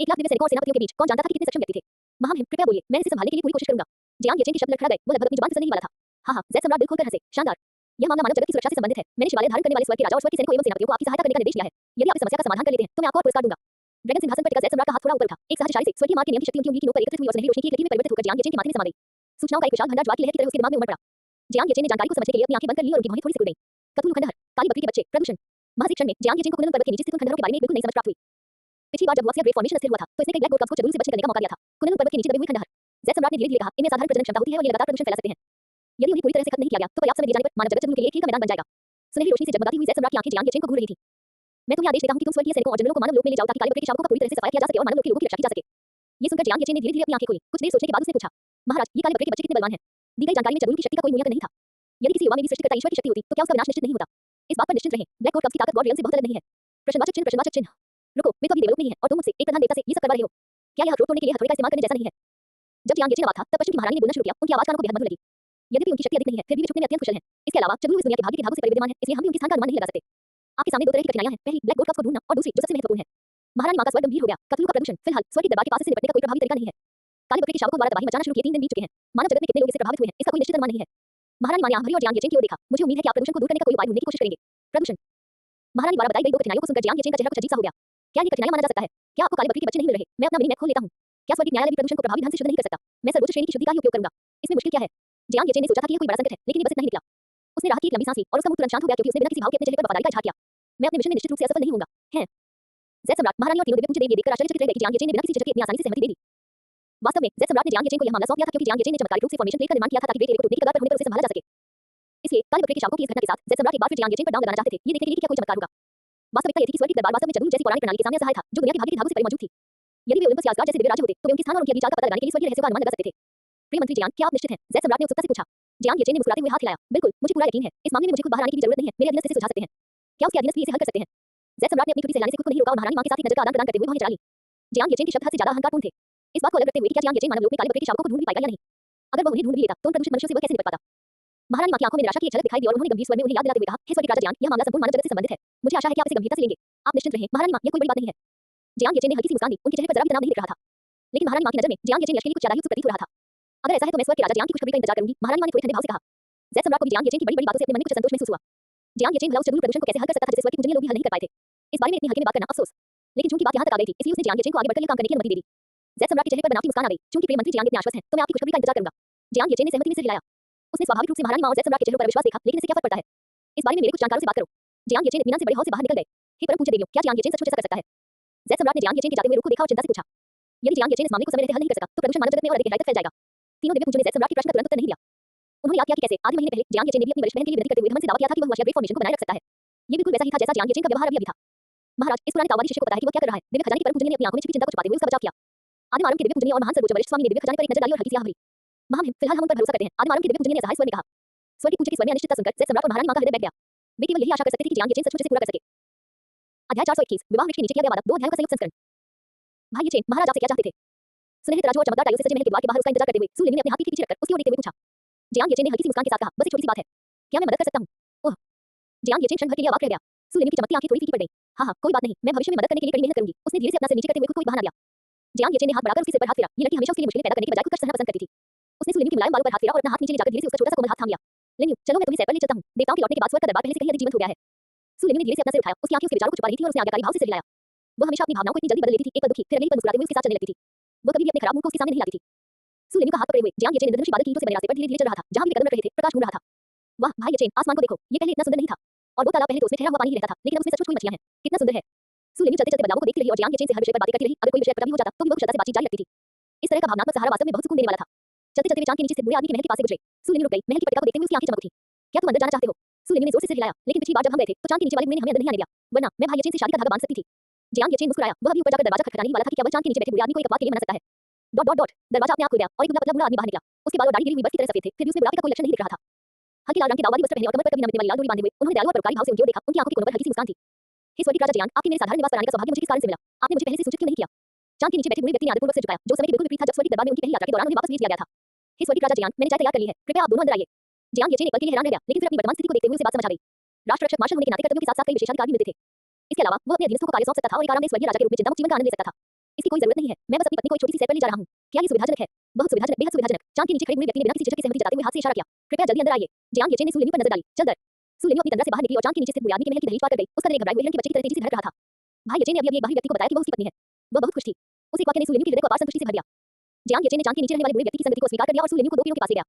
1 लाख दिव्य सैनिकों और सेनापतियों के बीच कौन जानता था कि कितने सक्षम व्यक्ति थे। महामहिम, कृपया बोलिए, मैं इसे संभालने के लिए पूरी कोशिश करूंगा। जियांग येचेन के शब्द लड़खड़ा गए। वो लगभग अपनी जुबान फिसलने ही वाला था। हाँ हाँ, ज़ैद सम्राट दिल खोलकर हंसे। शानदार। यह मामला मानव जगत की सुरक्षा से संबंधित है। मैंने शिवालय धारण करने वाले स्वर्ग के राजा और स्वर्ग के सैनिकों एवं सेनापतियों को आपकी सहायता करने का निर्देश दिया है। यदि आप इस समस्या का समाधान कर लेते हैं, तो मैं आपको और पुरस्कार दूंगा। ड्रैगन सिंहासन पर टिका ज़ैद सम्राट का हाथ थोड़ा ऊपर उठा। एक सहज इशारे से स्वर्गीय मार्ग के नियम की शक्ति उनकी उंगली की नोक पर एकत्रित हुई और सुनहरी रोशनी की एक लकीर में परिवर्तित होकर जियांग येचेन के माथे में समा गई। सूचनाओं का एक विशाल भंडार ज्वार की लहर की तरह उसके दिमाग में उमड़ पड़ा। जियांग येचेन ने जानकारी को समझने के लिए अपनी आंखें बंद कर ली और उनकी भौहें थोड़ी सिकुड़ गईं। कथुलू खंडहर, काली बकरी के बच्चे, प्रदूषण। महज एक क्षण में जियांग येचेन को कुनलुन पर्वत के नीचे स्थित उन खंडहरों के बारे में एक बिल्कुल नई समझ प्राप्त हुई। पिछली बार जब वॉक्सिया ग्रेट फॉर्मेशन अस्थिर हुआ था, तो इसने कई ब्लैक गोट को चबुल से बचने करने का मौका दिया था। कुनलुन पर्वत के नीचे दबे हुए खंडहर। ज़ैद सम्राट ने धीरे-धीरे कहा, इनमें असाधारण प्रजनन क्षमता होती है और ये लगातार प्रदूषण फैला सकते हैं। यदि उन्हें पूरी तरह से खत्म नहीं किया गया, तो पर्याप्त समय दिए जाने पर मानव जगत चबुल के लिए एक खेल का मैदान बन जाएगा। सुनहरी रोशनी से जगमगाती हुई ज़ैद सम्राट की आंखें जियांग येचेन को घूर रही थीं। मैं तुम्हें आदेश देता हूं कि तुम स्वर्गीय सैनिकों और जनरलों को मानव लोक में ले जाओ ताकि काले बकरे के शावकों का पूरी तरह से सफाया किया जा सके और मानव लोक के लोगों की रक्षा की जा सके। ये सुनकर जियांग येचेन ने धीरे-धीरे अपनी आंखें खोली। कुछ देर सोचने के बाद उसने पूछा, महाराज, ये काले बकरे के बच्चे कितने बलवान हैं? दी गई जानकारी में चबुल की शक्ति का कोई मूल्यांकन नहीं था। यदि किसी युवा में भी सृष्टिकर्ता ईश्वर की शक्ति होती, तो क्या उसका विनाश निश्चित नहीं होता? इस बात पर निश्चित रहें, ब्लैक कोट कफ की ताकत गॉड रियल्म से बहुत अलग नहीं है। प्रश्नवाचक चिन्ह, प्रश्नवाचक चिन्ह। रुको, वे तो अभी देवलोक में ही हैं और तुम मुझसे एक प्रधान देवता से ये सब करवा रहे हो। क्या यह हथौड़े तोड़ने के लिए हथौड़े का इस्तेमाल करने जैसा नहीं है? जब जियांग येचेन आवाज था, तब पश्चिम की महारानी ने बोलना शुरू किया। उनकी आवाज कानों को बेहद मधुर लगी। यद्यपि उनकी शक्ति अधिक नहीं है, फिर भी वे छुपने में अत्यंत कुशल हैं। इसके अलावा चबुल इस दुनिया के भाग्य के धागों से परिविद्यमान है, इसलिए हम भी उनके स्थान का अनुमान नहीं लगा सकते। आपके सामने 2 तरह की कठिनाइयां हैं। पहली, ब्लैक गोट कफ को ढूंढना और दूसरी, जो सबसे महत्वपूर्ण है, महारानी मां का स्वर्ग गंभीर हो गया। कथुलू का प्रदूषण। फिलहाल स्वर्ग के दरबार के पास से निपटने का कोई प्रभावी तरीका नहीं है। काले बकरे के शावकों द्वारा तबाही मचाना शुरू किए 3 दिन बीत चुके हैं। मानव जगत में कितने लोग इससे प्रभावित हुए हैं, इसका कोई निश्चित अनुमान नहीं है। महारानी मां ने आंख भरी और जियांग येचेन की ओर देखा। मुझे उम्मीद है कि आप प्रदूषण को दूर करने का कोई उपाय ढूंढने की कोशिश करेंगे। प्रदूषण। महारानी द्वारा बताई गई 2 कठिनाइयों को सुनकर जियांग येचेन का चेहरा कुछ अजीब सा हो गया। क्या ये कठिनाइयां माना जा सकता है? क्या आपको काले बकरे के बच्चे नहीं मिल रहे? मैं अपना मिनी मैप खोल लेता हूं। क्या स्वर्गीय न्यायालय भी प्रदूषण को प्रभावी ढंग से शुद्ध नहीं कर सकता? मैं सर्वोच्च श्रेणी की शुद्धि का ही उपयोग करूंगा। इसमें मुश्किल क्या है? जियांग येचेन ने सोचा था कि यह कोई बड़ा संकट है, लेकिन ये बस इतना ही निकला। उसने राहत की एक लंबी सांस ली और उसका मुंह तुरंत शांत हो गया क्योंकि उसने बिना किसी भाव के अपने चेहरे पर वफादारी का इजहार किया। मैं अपने मिशन में निश्चित रूप से असफल नहीं होऊंगा। हैं? ज़ैद सम्राट, महारानी और तीनों दिव्य पूज्य देव ये देखकर आश्चर्यचकित रह गए कि जियांग येचेन ने बिना किसी झिझक के इतनी आसानी से सहमति दे दी। वास्तव में जैद सम्राट ने जियांग येचेन को यह मामला सौंप दिया था क्योंकि जियांग येचेन ने चमत्कारिक रूप से फॉर्मेशन प्लेट का निर्माण किया था ताकि वेट को टूटने की कगार पर होने पर उसे संभाला जा सके। इसलिए काले बकरे के शावकों की इस घटना के साथ जैद सम्राट एक बार फिर जियांग येचेन पर दांव लगाना चाहते थे, ये देखने के लिए कि क्या कोई चमत्कार होगा। वास्तविकता ये थी कि स्वर्ग की दरबार वास्तव में चतुर जैसी पौराणिक प्रणाली के सामने असहाय था, जो दुनिया के भाग्य के धागों से परे मौजूद थी। यदि वे ओलंपस या असगार्ड जैसे दिव्य राज्य होते, तो वे उनके स्थान और उनकी अगली चाल का पता लगाने के लिए स्वर्गीय रहस्यों का अनुमान लगा सकते थे। प्रिय मंत्री जियांग, क्या आप निश्चित हैं? जैद सम्राट ने उत्सुकता से पूछा। जियांग येचेन ने मुस्कुराते हुए हाथ हिलाया। बिल्कुल, मुझे पूरा यकीन है। इस मामले में मुझे खुद बाहर आने की भी जरूरत नहीं है, मेरे अधीनस्थ इसे सुलझा सकते हैं। क्या उसके अधीनस्थ भी इसे हल कर सकते हैं? जैद सम्राट ने अपनी छुट्टी से हिलाने से खुद को नहीं रोका और महारानी मां के साथ एक नजर का आदान प्रदान करते हुए वहां चला ली। जियांग येचेन के शब्द हद से ज्यादा अहंकारपूर्ण थे। इस बात को अलग रखते हुए कि क्या जियांग येचेन मानव लोक में काले बकरे के शावकों को ढूंढ भी पाएगा या नहीं। अगर वह उन्हें ढूंढ भी लेता, तो उन प्रदूषित मनुष्यों से वह कैसे निपट पाता? महारानी मां की आंखों में निराशा की एक झलक दिखाई दी और उन्होंने गंभीर स्वर में उन्हें याद दिलाते हुए कहा, हे स्वर्गीय राजा जियांग, यह मामला संपूर्ण मानव जगत से संबंधित है। मुझे आशा है कि आप इसे गंभीरता से लेंगे। आप निश्चिंत रहें, महारानी मां, यह कोई बड़ी बात नहीं है। जियांग येचेन ने हल्की सी मुस्कान दी, उनके चेहरे पर जरा भी तनाव नहीं दिख रहा था। लेकिन महारानी मां की नजर में जियांग येचेन लश्करी कुछ ज्यादा ही उत्सुक प्रतीत हो रहा था। अगर ऐसा है तो मैं स्वर्ग के राजा जियांग की खुशखबरी का इंतजार करूंगी, महारानी मां ने थोड़े ठंडे भाव से कहा। जैद सम्राट को भी जियांग येचेन की बड़ी-बड़ी बातों से अपने मन में कुछ असंतोष महसूस हुआ। जियांग येचेन भला उस जरूर प्रदूषण को कैसे हल कर सकता था जिसे स्वर्ग के पूजनीय लोग भी हल नहीं कर पाए थे। इस बारे में इतनी हल्के में बात करना अफसोस। लेकिन चूंकि बात यहां तक आ गई थी, इसलिए उसने जियांग येचेन को आगे बढ़कर यह काम करने की अनुमति दे दी। जैद सम्राट के चेहरे पर बनावटी मुस्कान आ गई। चूंकि प्रिय मंत्री जियांग इतने आश्वस्त हैं, तो मैं आपकी खुशखबरी का इंतजार करूंगा। जियांग येचेन ने सहमति में सिर हिलाया। उसने स्वाभाविक रूप से महारानी मां और जैद सम्राट के चेहरों पर विश्वास देखा, लेकिन इससे क्या फर्क पड़ता है? इस बारे में मेरे कुछ जानकारों से बात करो। जियांग येचेन इत्मीनान से बड़े हॉल से बाहर निकल गए। हे परम पूज्य देवियों, क्या जियांग येचेन सचमुच ऐसा कर सकता है? जैद सम्राट ने जियांग येचेन के जाते हुए रुख को देखा और चिंता से पूछा। यदि जियांग येचेन इस मामले को समय रहते हल नहीं कर सका, तो प्रदूषण मानव जगत में और अधिक गहराई तक फैल जाएगा। तीनों दिव्य पूजों ने जैद सम्राट के प्रश्न का तुरंत उत्तर नहीं दिया। उन्होंने याद किया कि कैसे आधे महीने पहले जियांग येचेन ने भी अपनी वरिष्ठ बहन के लिए विनती करते हुए धमन से दावा किया था कि वह हुआशिया ग्रेट फॉर्मेशन को बनाए रख सकता है। ये बिल्कुल वैसा ही था जैसा जियांग येचेन का व्यवहार अभी था। महाराज, इस पुराने ताओवादी शिष्य को पता है कि वह क्या कर रहा है। दिव्य खजाने की परम पूजनी ने अपनी आंखों में छिपी चिंता को छुपाते हुए उसका बचाव किया। आदिम आरंभ के दिव्य पूजनीय और महान सर्वोच्च वरिष्ठ स्वामी ने दिव्य खजाने पर एक नजर डाली और हल्की सी आह भरी। महामहिम, फिलहाल हम उन पर भरोसा करते हैं। आदिम आरंभ के दिव्य पूजनीय ने असहाय स्वर में कहा। स्वर्ग की पूजा की स्वर में अनिश्चितता सुनकर जैद सम्राट और महारानी मां का हृदय बैठ गया। वे केवल यही आशा कर सकते थे कि जियांग येचेन सचमुच इसे पूरा कर सके। अध्याय 421 विवाह वृक्ष के नीचे किया गया वादा, 2 अध्यायों का संयुक्त संस्करण। भाई येचेन, महाराज आपसे क्या चाहते थे? सुनहरे तराजू और चमकदार टाइलों से सजे महल के द्वार के बाहर उसका इंतजार करते हुए सु लिमि ने अपने हाथ की पीछे रखकर उसकी ओर देखते हुए पूछा। जियांग येचेन ने हल्की सी मुस्कान के साथ कहा, बस एक छोटी सी बात है। क्या मैं मदद कर सकता हूं? ओह! जियांग येचेन क्षण भर के लिए अवाक रह गया। सु लिमि की चमकती आंखें थोड़ी फीकी पड़ गईं। हाँ, कोई बात नहीं, मैं भविष्य में मदद करने के लिए कड़ी मेहनत करूंगी। उसने धीरे से अपना सिर नीचे करते हुए खुद को एक बहाना दिया। जियांग येचेन ने हाथ बढ़ाकर उसके सिर पर हाथ फेरा। ये लड़की हमेशा उसके लिए मुश्किलें पैदा करने के बजाय खुद कष्ट सहना पसंद करती थी। उसने सु लिमि के मुलायम बालों पर हाथ फेरा और अपना हाथ नीचे ले जाकर धीरे से उसका छोटा सा कोमल हाथ थाम लिया। लिन्यू, चलो मैं तुम्हें सैर पर ले चलता हूं। देवताओं के लौटने के बाद स्वर्ग का दरबार पहले से कहीं अधिक जीवंत हो गया है। सु लिमि ने धीरे से अपना सिर उठाया। उसकी आंखें उसके विचारों को छुपा रही थीं और उसने आज्ञाकारी भाव से सिर हिलाया। वह हमेशा अपनी भावनाओं को इतनी जल्दी बदल देती थी, एक पल दुखी, फिर अगले ही पल मुस्कुराते हुए उसके साथ चलने लगती थी। वह कभी भी अपने खराब मूड को उसके सामने नहीं लाती थी। सु लिमि का हाथ पकड़े हुए जियांग येचेन इंद्रधनुष बादल की ईंटों से बने रास्ते पर धीरे-धीरे चल रहा था, जहां भी वे कदम रख रहे थे, प्रकाश ढूंढ रहा था। वाह, भाई येचेन, आसमान को देखो, ये पहले इतना सुंदर नहीं था। और 2 तालाब पहले तो उसमें ठहरा हुआ पानी ही रहता था, लेकिन अब उसमें सचमुच कोई मछलियां हैं। कितना सुंदर है। सु लिमि चलते-चलते बदलावों को देखती रही और जियांग येचेन से हर विषय पर बातें करती रही। अगर कोई विषय अटपटा भी हो जाता, तो भी वह कुशलता से बातचीत जारी रखती थी। इस तरह का भावनात्मक सहारा वास्तव में बहुत सुकून देने वाला था। चलते-चलते वे चांद के नीचे स्थित बूढ़े आदमी के महल के पास से गुजरे। सु लिमि रुक गई। महल की पट्टिका को देखते हुए उसकी आंखें चमक उठी। क्या तुम अंदर जाना चाहते हो? सु लिमि ने जोर से सिर हिलाया। लेकिन पिछली बार जब हम गए थे, तो चांद के नीचे वाले कुएं ने हमें अंदर नहीं आने दिया, वरना मैं भाई येचेन से शादी का धागा बांध सकती थी। जियांग येचेन मुस्कुराया। वह अभी ऊपर जाकर दरवाजा खटखटाने ही वाला था कि क्या वह चांद के नीचे बैठे बूढ़े आदमी को एक अपवाद के लिए मना सकता है। दरवाजा अपने आप खुल गया और एक दुबला-पतला बूढ़ा आदमी बाहर निकला। उसके बाल और दाढ़ी गिरी हुई बर्फ की तरह सफेद थे, फिर भी उसमें बुढ़ापे का कोई लक्षण नहीं दिख रहा था। हल्के लाल रंग के दाववादी वस्त्र पहने और कमर पर कभी न मिटने वाली लाल डोरी बांधे हुए उन्होंने दयालु और परोपकारी भाव से उनकी ओर देखा। उनकी आंखों के कोनों पर हल्की सी मुस्कान थी। हे स्वर्गीय राजा जियांग, आपके मेरे साधारण निवास पर आने का सौभाग्य मुझे किस कारण से मिला? आपने मुझे पहले से सूचित क्यों नहीं किया? चांद के नीचे बैठे बूढ़े व्यक्ति ने आदरपूर्वक सिर झुकाया, जो समय के बिल्कुल विपरीत था जब स्वर्गीय दरबार में उनकी पहली यात्रा के दौरान उन्हें वापस भेज दिया गया था। हे स्वर्गीय राजा जियांग, मैंने चाय तैयार कर ली है, कृपया आप दोनों अंदर आइए। जियांग येचेन एक पल के लिए हैरान रह गया, लेकिन फिर अपनी वर्तमान स्थिति को देखते हुए उसे बात समझ आ गई। राष्ट्र रक्षक मार्शल होने के नाते कर्तव्यों के साथ-साथ कई विशेषाधिकार भी मिलते थे। इसके अलावा वह अपने अधीनस्थों को कार्य सौंप सकता था और एक आरामदेह स्वर्गीय राजा के रूप में चिंतामुक्त जीवन का आनंद ले सकता था। इसकी कोई जरूरत नहीं है, मैं बस अपनी पत्नी को एक छोटी सी सैर पर ले जा रहा हूं। क्या ये सुविधाजनक है? बहुत सुविधाजनक, बेहद सुविधाजनक। चांद के नीचे खड़े बूढ़े व्यक्ति ने बिना किसी झिझक के सहमति जताते हुए हाथ से इशारा किया। कृपया जल्दी अंदर आइए। जियांग येचेन ने सु लिमि पर नजर डाली। चल दर। सु लिमि अपनी तंद्रा से बाहर निकली और चांद के नीचे स्थित बूढ़े आदमी के महल की दहलीज पार कर गई। उसका दिल एक घबराए हुए हिरण के बच्चे की तरह तेजी से धड़क रहा था। भाई येचेन ने अभी एक बाहरी व्यक्ति को बताया कि वह उसकी पत्नी है। वह बहुत खुश थी। उस एक वाक्य ने सु लिमि के हृदय को अपार संतुष्टि से भर दिया। जियांग येचेन ने चांद के नीचे रहने वाले बूढ़े व्यक्ति की संगति को स्वीकार कर लिया और सु लिमि को 2 पेड़ों के पास ले गया।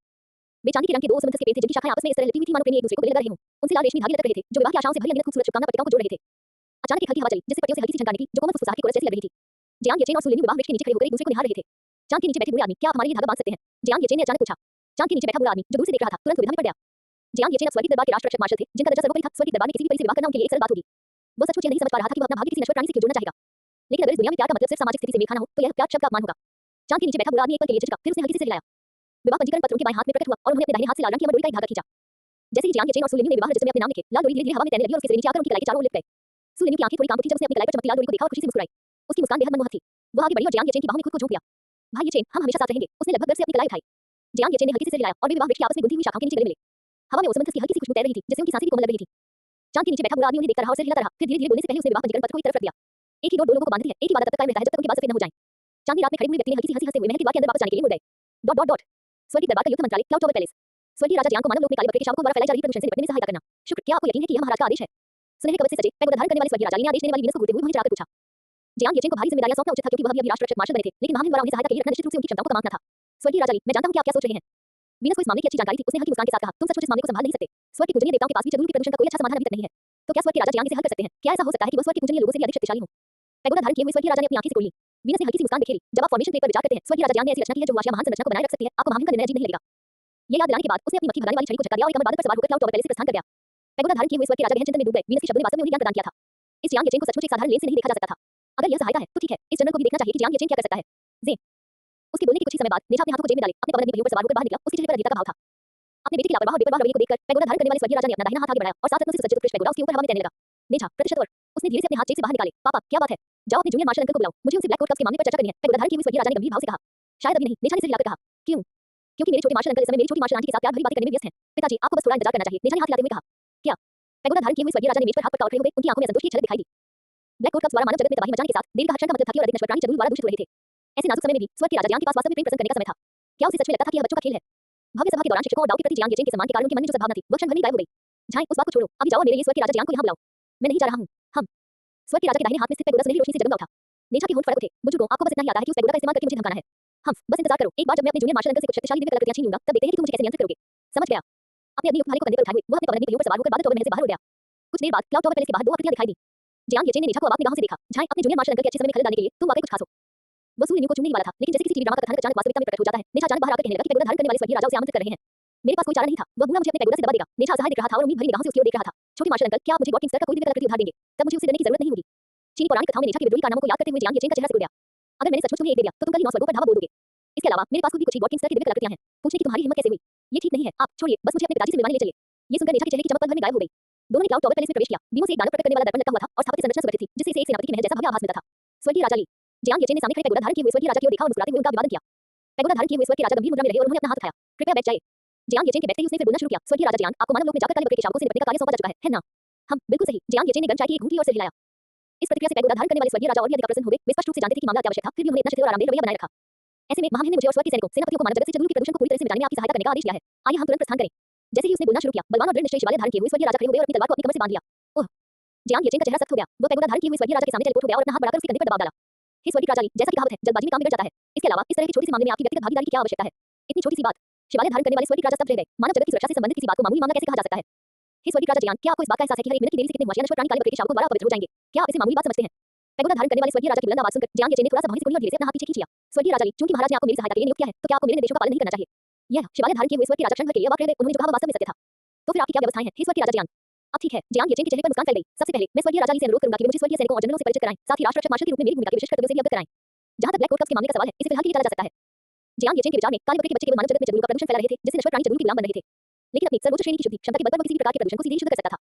वे चांदी के रंग के 2 सुमंथ के पेड़ थे जिनकी शाखाएं आपस में इस तरह लगी हुई थी मानो प्रेमी एक दूसरे को गले लगा रहे हों। उनसे लाल रेशमी धागे लटक रहे थे जो विवाह की आशाओं से भरी अनगिनत खूबसूरत शुभकामना पट्टिकाओं को जोड़ रहे थे। अचानक एक हल्की हवा चली जिससे पट्टियों से हल्की सी झनकार निकली जो कोमल फुसफुसाहट की कोरस जैसी लग रही थी। जियांग येचेन और सु लिमि विवाह वृक्ष के नीचे खड़े होकर एक दूसरे को निहार रहे थे। चांद के नीचे बैठे बूढ़े आदमी, क्या आप हमारे लिए धागा बांध सकते हैं? जियांग येचेन ने अचानक पूछा। चांद के नीचे बैठा बूढ़ा आदमी जो दूर से देख रहा था तुरंत दुविधा में पड़ गया। जियांग येचेन अब स्वर्गीय दरबार के राष्ट्र रक्षक मार्शल थे जिनका दर्जा सर्वोपरि था। स्वर्गीय दरबार में किसी भी परी से विवाह करना उनके लिए एक सरल बात होगी। वह सचमुच यह नहीं समझ पा रहा था कि वह अपना भाग्य किसी नश्वर प्राणी से क्यों जोड़ना चाहेगा। लेकिन अगर इस दुनिया में प्यार का मतलब सिर्फ सामाजिक स्थिति से मेल खाना हो तो यह प्यार शब्द का अपमान होगा। चांद के नीचे बैठा बूढ़ा आदमी एक पल के लिए झिझका, फिर उसने हल्की से सिर हिलाया। विवाह पंजीकरण पत्र उनके बाएं हाथ में प्रकट हुआ और उन्होंने अपने दाहिने हाथ से लाल रंग की अमर डोरी का एक धागा खींचा। जैसे ही जियांग येचेन और सु लिमि ने विवाह रजिस्टर में अपने नाम लिखे, लाल डोरी धीरे-धीरे हवा में तैरने लगी और उसके सिरे नीचे आकर उनकी कलाई के चारों ओर लिपट गए। सु लिमि की आंखें थोड़ी काम को थी जब उसने अपनी कलाई पर चमकती लाल डोरी को देखा और खुशी से मुस्कुराई। उसकी मुस्कान बेहद मनमोहक थी। वह आगे बढ़ी और जियांग येचेन की बाहों में खुद को झोंक दिया। भाई येचेन, हम हमेशा साथ रहेंगे। उसने लगभग गर्व से अपनी कलाई उठाई। जियांग येचेन ने हल्के से सिर हिलाया और वे विवाह वृक्ष की आपस में गुंथी हुई शाखाओं के नीचे गले मिले। हवा में ओसमंथस की हल्की सी खुशबू तैर रही थी जिससे उनकी सांसें भी कोमल लग रही थी। चांद के नीचे बैठा बूढ़ा आदमी उन्हें देखता रहा और सिर हिलाता रहा। फिर धीरे-धीरे बोलने से पहले उसने विवाह पंजीकरण पत्र को एक तरफ रख दिया। एक ही डोर 2 लोगों को बांधती है, एक ही वादा तब तक कायम रहता है जब तक उनके बाल सफेद न हो जाएं। चांदनी रात में खड़े बूढ़े व्यक्ति ने हल्की सी हंसी हंसते हुए महल के द्वार के अंदर वापस जाने के लिए मुड़ गए। स्वर्गीय दरबार का युद्ध मंत्रालय, क्लाउड टॉवर पैलेस। स्वर्गीय राजा जियांग को मानव लोक में काले बकरे के शावकों द्वारा फैलाई जा रही प्रदूषण से निपटने में सहायता करना। शुक्र, क्या आपको यकीन है कि यह महाराज का आदेश है? सुनहरे कवच से सजे पैगोडा धारण करने वाले स्वर्गीय राजा ने आदेश देने वाली वीनस को घूरते हुए वहीं चढ़ाकर पूछा। जियांग येचेन को भारी जिम्मेदारियां सौंपना उचित था क्योंकि वह अभी राष्ट्र रक्षक मार्शल बने थे, लेकिन महामहिम द्वारा उन्हें सहायता के लिए रखना निश्चित रूप से उनकी क्षमताओं का मापना था। स्वर्गीय राजा ली, मैं जानता हूं कि आप क्या सोच रहे हैं। वीनस को इस मामले की अच्छी जानकारी थी। उसने हल्की मुस्कान के साथ कहा, तुम सचमुच इस मामले को संभाल नहीं सकते। स्वर्ग के पूजनीय देवताओं के पास भी चंद्रमा के प्रदूषण का कोई अच्छा समाधान अभी तक नहीं है। तो क्या स्वर्ग के राजा जियांग इसे हल कर सकते हैं? क्या ऐसा हो सकता है कि वह स्वर्ग के पूजनीय लोगों से भी अधिक शक्तिशाली हो? पैगोडा धारण किए हुए स्वर्गीय राजा ने अपनी आंखें सिकोड़ लीं। वीनस ने हल्की सी मुस्कान बिखेरी। जब आप फॉर्मेशन प्लेट पर विचार करते हैं, स्वर्गीय राजा जियांग ने ऐसी रचना की है जो हुआशिया महान संरचना को बनाए रख सकती है, आपको महान का निर्णय अजीब नहीं लगेगा। ये याद दिलाने के बाद उसने अपनी मक्खी भगाने वाली छड़ी को झटका दिया और एक कमर बादल पर सवार होकर क्लाउड टॉवर पैलेस से प्रस्थान कर गया। पैगोडा धारण किए हुए स्वर्ग के राजा गहन चिंतन में डूब गए। वीनस के शब्दों ने वास्तव में उन्हें ज्ञान प्रदान किया था। इस जियांग येचेन को सचमुच एक साधारण लेंस से नहीं देखा जा सकता था। अगर यह सहायता है तो ठीक है, इस जनरल को भी देखना चाहिए कि जियांग येचेन क्या कर सकता है। जे उसके बोलने के कुछ ही समय बाद नेचा अपने हाथों को जेब में डाले अपने पवन रंगी पहियों पर सवार होकर बाहर निकला। उसके चेहरे पर अधीरता का भाव था। अपने बेटे के लापरवाह और बेपरवाह रवैये को देखकर पैगोडा धारण करने वाले स्वर्गीय राजा ने अपना दाहिना हाथ आगे बढ़ाया और 7 रत्नों से सुसज्जित उत्कृष्ट पैगोडा उसके ऊपर हवा में तैरने लगा। नेचा प्रतिशत और उसने धीरे से अपने हाथ जेब से बाहर निकाले। पापा क्या बात है, जाओ अपने जूनियर मार्शल अंकल को बुलाओ, मुझे उनसे ब्लैक कोट कप्स के मामले पर चर्चा करनी है। पैगोडा धारण किए हुए स्वर्गीय राजा ने गंभीर भाव से कहा। शायद अभी नहीं, नेचा ने सिर हिलाकर कहा। क्यों? क्योंकि मेरे छोटे मार्शल अंकल इस समय मेरी छोटी मार्शल आंटी के साथ प्यार भरी बातें करने में व्यस्त हैं। पिताजी आपको बस थोड़ा इंतजार करना चाहिए। नेचा ने हाथ हिलाते हुए कहा। क्या? पैगोडा धारण किए हुए स्वर्गीय राजा ने मेज पर हाथ पटका और खड़े हो गए। उनकी आंखों में संतोष की झलक दिखाई दी। ब्लैक कोट कप्स द्वारा मानव जगत में तबाही मचाने के साथ देवी का हर क्षण का मतलब था कि और अधिक नश्वर प्राणी जरूर द्वारा दूषित हो रहे थे। ऐसे नाजुक समय में भी स्वर्ग के राजा जियांग के पास वास्तव में प्रेम प्रसंग करने का समय था। क्या उसे सच में लगता था कि यह बच्चों का खेल है? भव्य सभा के दौरान शिक्षकों और दाऊ के प्रति जियांग येचेन के सम्मान के कारण उनके मन में जो सद्भावना थी वह क्षण भर में गायब हो गई। झाएं उस बात को छोड़ो, अभी जाओ मेरे लिए स्वर्ग के राजा जियांग को यहाँ बुलाओ। मैं नहीं जा रहा हूँ। हम स्वर्ग के राजा के दाहिने हाथ में स्थित पैगोडा सुनहरी रोशनी से जगमगा उठा। नेचा के होंठ फड़क उठे। बुजुर्गों आपको बस इतना ही आता है कि उस पैगोडा का इस्तेमाल करके मुझे धमकाना है। हम बस इंतजार करो, एक बार जब मैं अपने जूनियर मार्शल अंकल से कुछ शक्तिशाली दिव्य कलाकृतियां छीन लूंगा तब देखते हैं कि तुम मुझे कैसे नियंत्रित करोगे। समझ गया? अपने अपनी युक्त भाले को कंधे पर उठाए हुए वह अपने पवन रंगी पहियों पर सवार होकर बादल टॉवर महल से बाहर उड़ गया। कुछ देर बाद क्लाउड टॉवर पैलेस के बाहर दो आकृतियां दिखाई दी। जियांग येचेन ने नेचा को अवाक निगाहों से देखा। झाएं अपने जूनियर मार्शल अंकल के अच्छे समय में खलल डालने के लिए तुम वाकई कुछ खास हो। वह सूर्य को चुनने ही वाला था, लेकिन जैसे किसी टीवी ड्रामा का कथानक अचानक वास्तविकता में प्रकट हो जाता है, नेचा अचानक बाहर आकर कहने लगा कि पैगोडा धारण करने वाले स्वर्गीय राजा उसे आमंत्रित कर रहे हैं। मेरे पास कोई चारा नहीं था, वह बूढ़ा मुझे अपने पैगोडा से दबा देगा। नेचा असहाय दिख रहा था और उम्मीद भरी निगाहों से उसकी ओर देख रहा था। छोटे मार्शल अंकल, क्या आप मुझे गॉड किंग स्तर का कोई दिव्य कलाकृति उधार देंगे? तब मुझे उससे डरने की जरूरत नहीं होगी। चीनी पौराणिक कथाओं में नेचा के विद्रोही कारनामों को याद करते हुए जियांग येचेन का चेहरा सिकुड़ गया। अगर मैंने सचमुच तुम्हें एक दे दिया तो तुम कल ही 9 स्वर्गों पर धावा बोल दोगे। इसके अलावा मेरे पास खुद भी कुछ ही गॉड किंग स्तर की दिव्य कलाकृतियां हैं। पूछने की तुम्हारी हिम्मत कैसे हुई? ये ठीक नहीं है, आप छोड़िए, बस मुझे अपने पिताजी से मिलवाने ले चलिए। ये सुनकर नेचा के चेहरे की चमक पल भर में गायब हो गई। दोनों ने क्लाउड टॉवर पैलेस में प्रवेश किया। बीमों से एक दानव प्रकट करने वाला दर्पण लगा हुआ था और स्थापत्य संरचना सुगठित थी, जिससे इसे एक सेनापति के महल जैसा भव्य आभास मिलता था। स्वर्गीय राजा ली। जियांग येचेन ने सामने खड़े पैगोडा धारण किए हुए स्वर्गीय राजा की ओर देखा और मुस्कुराते हुए उनका अभिवादन किया। पैगोडा धारण किए हुए स्वर्ग के राजा गंभीर मुद्रा में रहे और उन्होंने अपना हाथ उठाया। कृपया बैठ जाइए। जियांग येचेन के बैठते ही उसने फिर बोलना शुरू किया। स्वर्गीय राजा जियांग, आपको मानव लोक में जाकर काले बकरे के शावकों से निपटने का कार्य सौंपा जा चुका है ना? हम बिल्कुल सही। जियांग येचेन ने गर्म चाय की एक घूंट ली और सिर हिलाया। इस प्रतिक्रिया से पैगोडा धारण करने वाले स्वर्गीय राजा और भी अधिक प्रसन्न हो गए। वे स्पष्ट रूप से जानते थे कि मामला अत्यावश्यक था, फिर भी उन्होंने इतना शिथिल और आरामदेह रवैया बनाए रखा। ऐसे में महामहिम ने मुझे और स्वर्ग के सैनिकों सेनापतियों को मानव जगत से चंद्रमा के प्रदूषण को पूरी तरह से मिटाने में आपकी सहायता करने का आदेश दिया है। आइए हम तुरंत प्रस्थान करें। जैसे ही उसने बोलना शुरू किया, बलवान और दृढ़ निश्चयी शिवालय धारण किए हुए स्वर्गीय राजा खड़े हो गए और अपनी तलवार को अपनी कमर से बांध लिया। ओह! जियांग येचेन का चेहरा सख्त हो गया। वह पैगोडा धारण किए हुए स्वर्गीय राजा के सामने टेलीपोर्ट हो गया और अपना हाथ बढ़ाकर उसके कंधे पर दबाव डाला। हे स्वर्गीय राजा ली, जैसा कि कहावत है, जल्दबाजी में काम बिगड़ जाता है। इसके अलावा इस तरह की छोटी सी मामले में आपकी व्यक्तिगत भागीदारी की क्या आवश्यकता है? इतनी छोटी सी बात। शिवालय धारण करने वाले स्वर्गीय राजा स्तब्ध रह गए। मानव जगत की सुरक्षा से संबंधित किसी बात को मामूली मामला कैसे कहा जा सकता है? हे स्वर्गीय राजा जियांग, क्या आपको इस बात का एहसास है कि हर एक मिनट की देरी से कितने होशियार नश्वर प्राणी काले बकरे के शावकों द्वारा अपवित्र हो जाएंगे? क्या आप इसे मामूली बात समझते हैं? पैगोडा धारण करने वाले स्वर्गीय राजा की बुलंद आवाज सुनकर जियांग येचेन ने थोड़ा सा भौंकी से और धीरे से अपना हाथ पीछे खींच लिया। स्वर्गीय राजा ली, चूंकि महाराज ने आपको मेरी सहायता के लिए नियुक्त किया है, तो क्या आपको मेरे निर्देशों का पालन नहीं करना चाहिए? यह शिवालय धारण किए हुए स्वर्गीय राजा क्षण भर के लिए अवाक रह गए। उन्होंने जो कहा वह वास्तव में सत्य था। तो फिर आपकी क्या व्यवस्थाएं हैं, हे स्वर्गीय राजा जियांग? अब ठीक है। जियांग येचेन के चेहरे पर मुस्कान फैल गई। सबसे पहले मैं स्वर्गीय राजा ली से अनुरोध करूंगा कि वे मुझे स्वर्गीय सैनिकों और जनरलों से परिचित कराएं, साथ ही राष्ट्र रक्षक मार्शल के रूप में मेरी भूमिका के विशिष्ट कर्तव्यों से भी अवगत कराएं। जहां तक ब्लैक कोट कप्स के मामले का सवाल है, इसे फिलहाल के लिए टाला जा सकता है। जियांग येचेन के विचार में काले बकरे के बच्चे केवल मानव जगत में जरूर का प्रदूषण फैला रहे थे, जिससे नश्वर प्राणी जरूर की गुलाम बन रहे थे। लेकिन अपनी सर्वोच्च श्रेणी की शुद्धि क्षमता के बल पर वो किसी भी प्रकार के प्रदूषण को सीधे ही शुद्ध कर सकता था।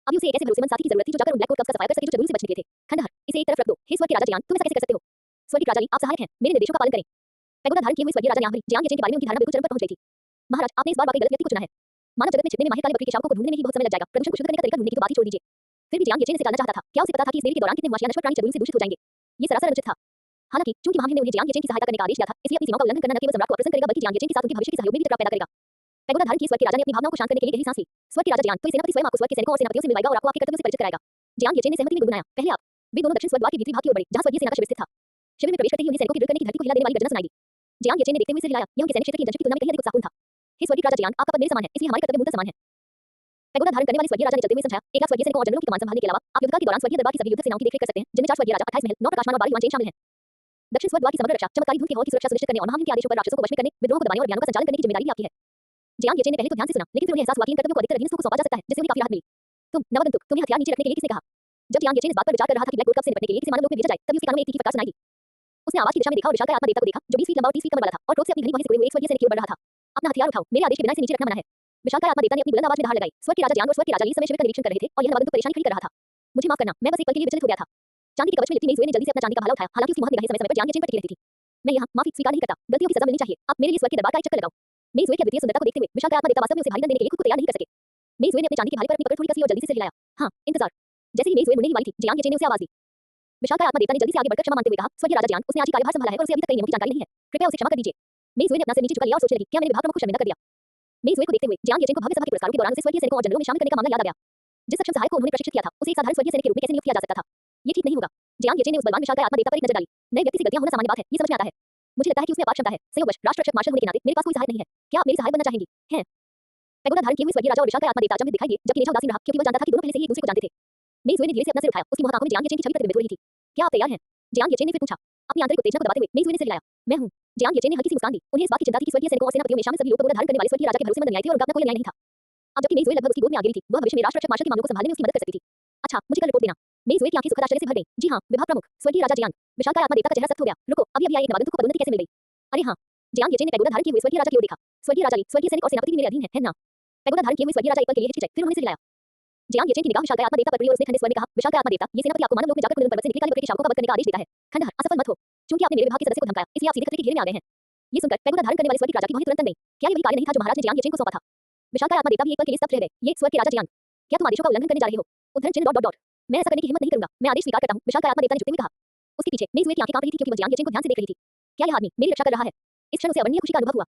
अभी उसे एक ऐसे भरोसेमंद साथी की जरूरत थी जो जाकर उन ब्लैक कोट कप्स का सफाया कर सके जो जरूर से बच निकले थे। खंडहर, इसे एक तरफ रख दो। हे स्वर्गीय राजा जियांग, तुम ऐसा कैसे कर सकते हो? स्वर्गीय राजा ली, आप सहायक हैं, मेरे निर्देशों का पालन करें। पैगोडा धारण किए हुए स्वर्गीय राजा ने जियांग येचेन के बारे में उनकी धारणा बिल्कुल चरम पर पहुंच गई थी। महाराज, आपने इस बार वाकई गलत व्यक्ति को चुना है। मानव जगत में छिपने में माहिर काले बकरी के शावकों को ढूंढने में ही बहुत समय लग जाएगा। प्रदूषण को शुद्ध करने का तरीका ढूंढने की तो बात ही छोड़ दीजिए। फिर भी जियांग येचेन इसे टालना चाहता था। क्या उसे पता था कि इस देरी के दौरान कितने होशियार नश्वर प्राणी जरूर से दूषित हो जाएंगे? ये सरासर अनुचित था। हालांकि चूंकि महामहिम ने उन्हें जियांग येचेन की सहायता करने का आदेश दिया था, इसलिए अपनी सीमाओं का उल्लंघन करना न केवल सम्राट को अप्रसन्न करेगा बल्कि जियांग येचेन के साथ उनके भविष्य के सहयोग में भी टकराव पैदा करेगा। पैगोडा धारण किए स्वर्ग के राजा ने अपनी भावनाओं को शांत करने के लिए गहरी सांस ली। स्वर्ग के राजा जियांग, तो ये सेनापति स्वयं आपको स्वर्ग के सैनिकों और सेनापतियों से मिलवाएगा और आपको आपके कर्तव्यों से परिचित कराएगा। जियांग येचेन ने सहमति में गुनगुनाया। पहले आप। वे दोनों दक्षिण स्वर्ग द्वार के भीतरी भाग की ओर बढ़े, जहां स्वर्गीय सेना का शिविर स्थित था। शिविर में प्रवेश करते ही उन्हें सैनिकों के दृढ़ करने की धरती को हिला देने वाली गर्जना सुनाई दी। जियांग येचेन ने देखते हुए सिर हिलाया। यह उनके सैनिक क्षेत्र की जनशक्ति की तुलना में कहीं अधिक उत्साहपूर्ण था। हे स्वर्गीय राजा जियांग, आपका पद मेरे समान है, इसलिए हमारे कर्तव्य मूलतः समान है। पैगोडा धारण करने वाले स्वर्गीय राजा ने चलते हुए समझाया। एक आप स्वर्गीय सैनिकों और जनरलों की कमान संभालने के अलावा आप युद्धकाल के दौरान स्वर्गीय दरबार की सभी युद्ध सेनाओं की देखरेख कर सकते हैं, जिनमें 4 स्वर्गीय राजा, 28 महल, 9 प्रकाशमान और 12 युवान चेन शामिल हैं। दक्षिण स्वर्ग द्वार की समग्र रक्षा, चमत्कारी धूम के हौर की सुरक्षा सुनिश्चित करने और महामहिम के आदेशों पर राक्षसों को वश में करने, विद्रोह को दबाने और अभियानों का संचालन करने की जिम्मेदारी भी आपकी है। जियांग येचेन ने पहले तो ध्यान से सुना, लेकिन फिर उन्हें एहसास हुआ कि इन कर्तव्यों को अधिकतर अधीनस्थों को सौंपा जा सकता है, जिससे उन्हें काफी राहत मिली। तुम नवदंतुक, तुम्हें हथियार नीचे रखने के लिए किसने कहा? जब जियांग येचेन इस बात पर विचार कर रहा था कि ब्लैक कोट कप से निपटने के लिए किसी मानव लोक में भेजा जाए, तभी उसके कानों में एक तीखी फटकार सुनाई दी। उसने आवाज की दिशा में देखा और विशालकाय आत्मा देवता को देखा, जो 20 फीट लंबा और 30 फीट कमर वाला था और क्रोध से अपनी घनी भौहें से उड़े हुए एक स्वर्गीय सैनिक की ओर बढ़ रहा था। अपना हथियार उठाओ, मेरे आदेश के बिना इसे नीचे रखना मना है। विशालकाय आत्मा देवता ने अपनी बुलंद आवाज में दहाड़ लगाई। स्वर्ग के राजा जियांग और स्वर्ग के राजा ली इस समय शिविर का निरीक्षण कर रहे थे और यह नवदंतुक परेशानी खड़ी कर रहा था। मुझे माफ करना, मैं बस एक पल के लिए विचलित हो गया था। चांदी के कवच में लिपटी मेई ने जल्दी से अपना चांदी का भाला उठाया, हालांकि उसकी बहुत निगाहें समय-समय पर जियांग येचेन पर टिकी रहती थी। मैं यहाँ माफी स्वीकार नहीं करता, गलतियों की सजा मिलनी चाहिए। आप मेरे लिए स्वर्ग के दरबार का एक चक्कर लगाओ। मेई की अद्वितीय सुंदरता को देखते हुए विशालकाय आत्मा देवता वास्तव में उसे भारी दंड देने के लिए खुद को तैयार नहीं कर सके। मेई ने अपने चांदी के भाले पर अपनी पकड़ थोड़ी कसी और जल्दी से सिर हिलाया। हाँ, इंतजार। जैसे ही मेई मुड़ने ही वाली थी, जियांग येचेन ने उसे आवाज दी। विशालकाय आत्मा देवता ने जल्दी से आगे बढ़कर क्षमा मांगते हुए कहा, स्वर्गीय राजा जियांग, उसने आज ही कार्यभार संभाला है और उसे अभी तक कई नियमों की जानकारी नहीं है। कृपया उसे क्षमा कर दीजिए। मेई ने अपना सिर नीचे झुका लिया और सोचने लगी, क्या मैंने विभाग प्रमुख को शर्मिंदा कर दिया? मेई को देखते हुए जियांग येचेन को भव्य सभा के पुरस्कारों के दौरान उसे स्वर्गीय सैनिकों और जनरलों में शामिल करने का मामला याद आ गया। जिस सक्षम सहायक को उन्होंने प्रशिक्षित किया था, उसे एक साधारण स्वर्गीय सैनिक के रूप में कैसे नियुक्त किया जा सकता था? ये ठीक नहीं होगा। जियांग येचेन ने उस बलवान विशालकाय आत्मा देवता पर एक नजर डाली। नए व्यक्ति से गलतियां होना सामान्य बात है, ये समझ में आता है। मुझे लगता है कि उसमें अपार क्षमता है। संयोगवश राष्ट्र रक्षक मार्शल होने के नाते मेरे पास कोई सहायक नहीं है। क्या आप मेरी सहायक बनना चाहेंगी? हैं? पैगोडा धारण किए हुए स्वर्गीय राजा और विशालकाय आत्मा देवता अचंभित दिखाई दिए, जबकि नेचा उदासीन रहा, क्योंकि वह जानता था कि दोनों पहले से ही एक दूसरे को जानते थे। मेई ने धीरे से अपना सिर उठाया, उसकी मोहक आंखों में जियांग येचेन की छवि प्रतिबिंबित हो रही थी। क्या आप तैयार हैं? जियांग येचेन ने फिर पूछा। अपनी आंतरिक उत्तेजना को दबाते हुए मेजुए ने सिर हिलाया। मैं हूँ। जियांग येचेन ने हल्की सी मुस्कान दी। उन्हें इस बात की चिंता थी कि स्वर्गीय सैनिकों और सेनापतियों में शामिल सभी लोग पगोड़ा धारण करने वाले स्वर्गीय राजा के भरोसेमंद अनुयायी थे और उनका अपना कोई अन्याय नहीं था। अब जबकि मेजुए लगभग उसकी गोद में आ गिरी थी, वह भविष्य में राष्ट्र रक्षक मार्शल के मामलों को संभालने में उसकी मदद कर सकती थी। अच्छा, मुझे कल रिपोर्ट देना। मेजुए की आंखें सुखद आश्चर्य से भर गईं। जी हाँ, विभाग प्रमुख, स्वर्गीय राजा जियांग। विशालकाय आत्मा देवता का चेहरा सख्त हो गया। रुको, अभी आए एक नवागंतुक को पदोन्नति कैसे मिल गई? अरे हाँ। जियांग येचेन ने पैगोडा धारण किए हुए स्वर्गीय राजा की ओर देखा। स्वर्गीय राजा ली, स्वर्गीय सैनिक और सेनापति भी मेरे अधीन है ना? पैगोडा धारण किए हुए स्वर्गीय राजा एक पल के लिए हिचकिचाए, फिर उन्होंने सिर हिलाया। जियांग येचेन की निगाह विशालकाय आत्मा देवता पर पड़ी और उसने ठंडे स्वर में कहा, विशालकाय आत्मा देवता, ये सेनापति आपको मानव लोक में जाकर कुंदन पर्वत से निकले काले बकरे के शावकों का वध करने का आदेश देता है। खंडहर, असफल मत हो। क्योंकि आपने मेरे विभाग के सदस्य को धमकाया, इसलिए आप सीधे खतरे के घेरे में आ गए हैं। ये सुनकर पैगोडा धारण करने वाले स्वर्गीय राजा की भौहें तुरंत तन गईं। क्या ये वही कार्य नहीं था जो महाराज ने जियांग येचेन को सौंपा था? विशालकाय आत्मा देवता भी एक पल के लिए स्तब्ध रह गए। ये स्वर्ग के राजा जियांग, क्या तुम आदेशों का उल्लंघन करने जा रहे हो? उद्धरण चिन्ह डॉट डॉट डॉट। मैं ऐसा करने की हिम्मत नहीं करूंगा। मैं आदेश स्वीकार करता हूं, विशालकाय आत्मा देवता ने झुकते हुए कहा। उसके पीछे मेजुए की आंखें कांप रही थी क्योंकि वह जियांग येचेन को ध्यान से देख रही थी। क्या यह आदमी मेरी रक्षा कर रहा है? इस क्षण उसे अवर्णनीय खुशी का अनुभव हुआ।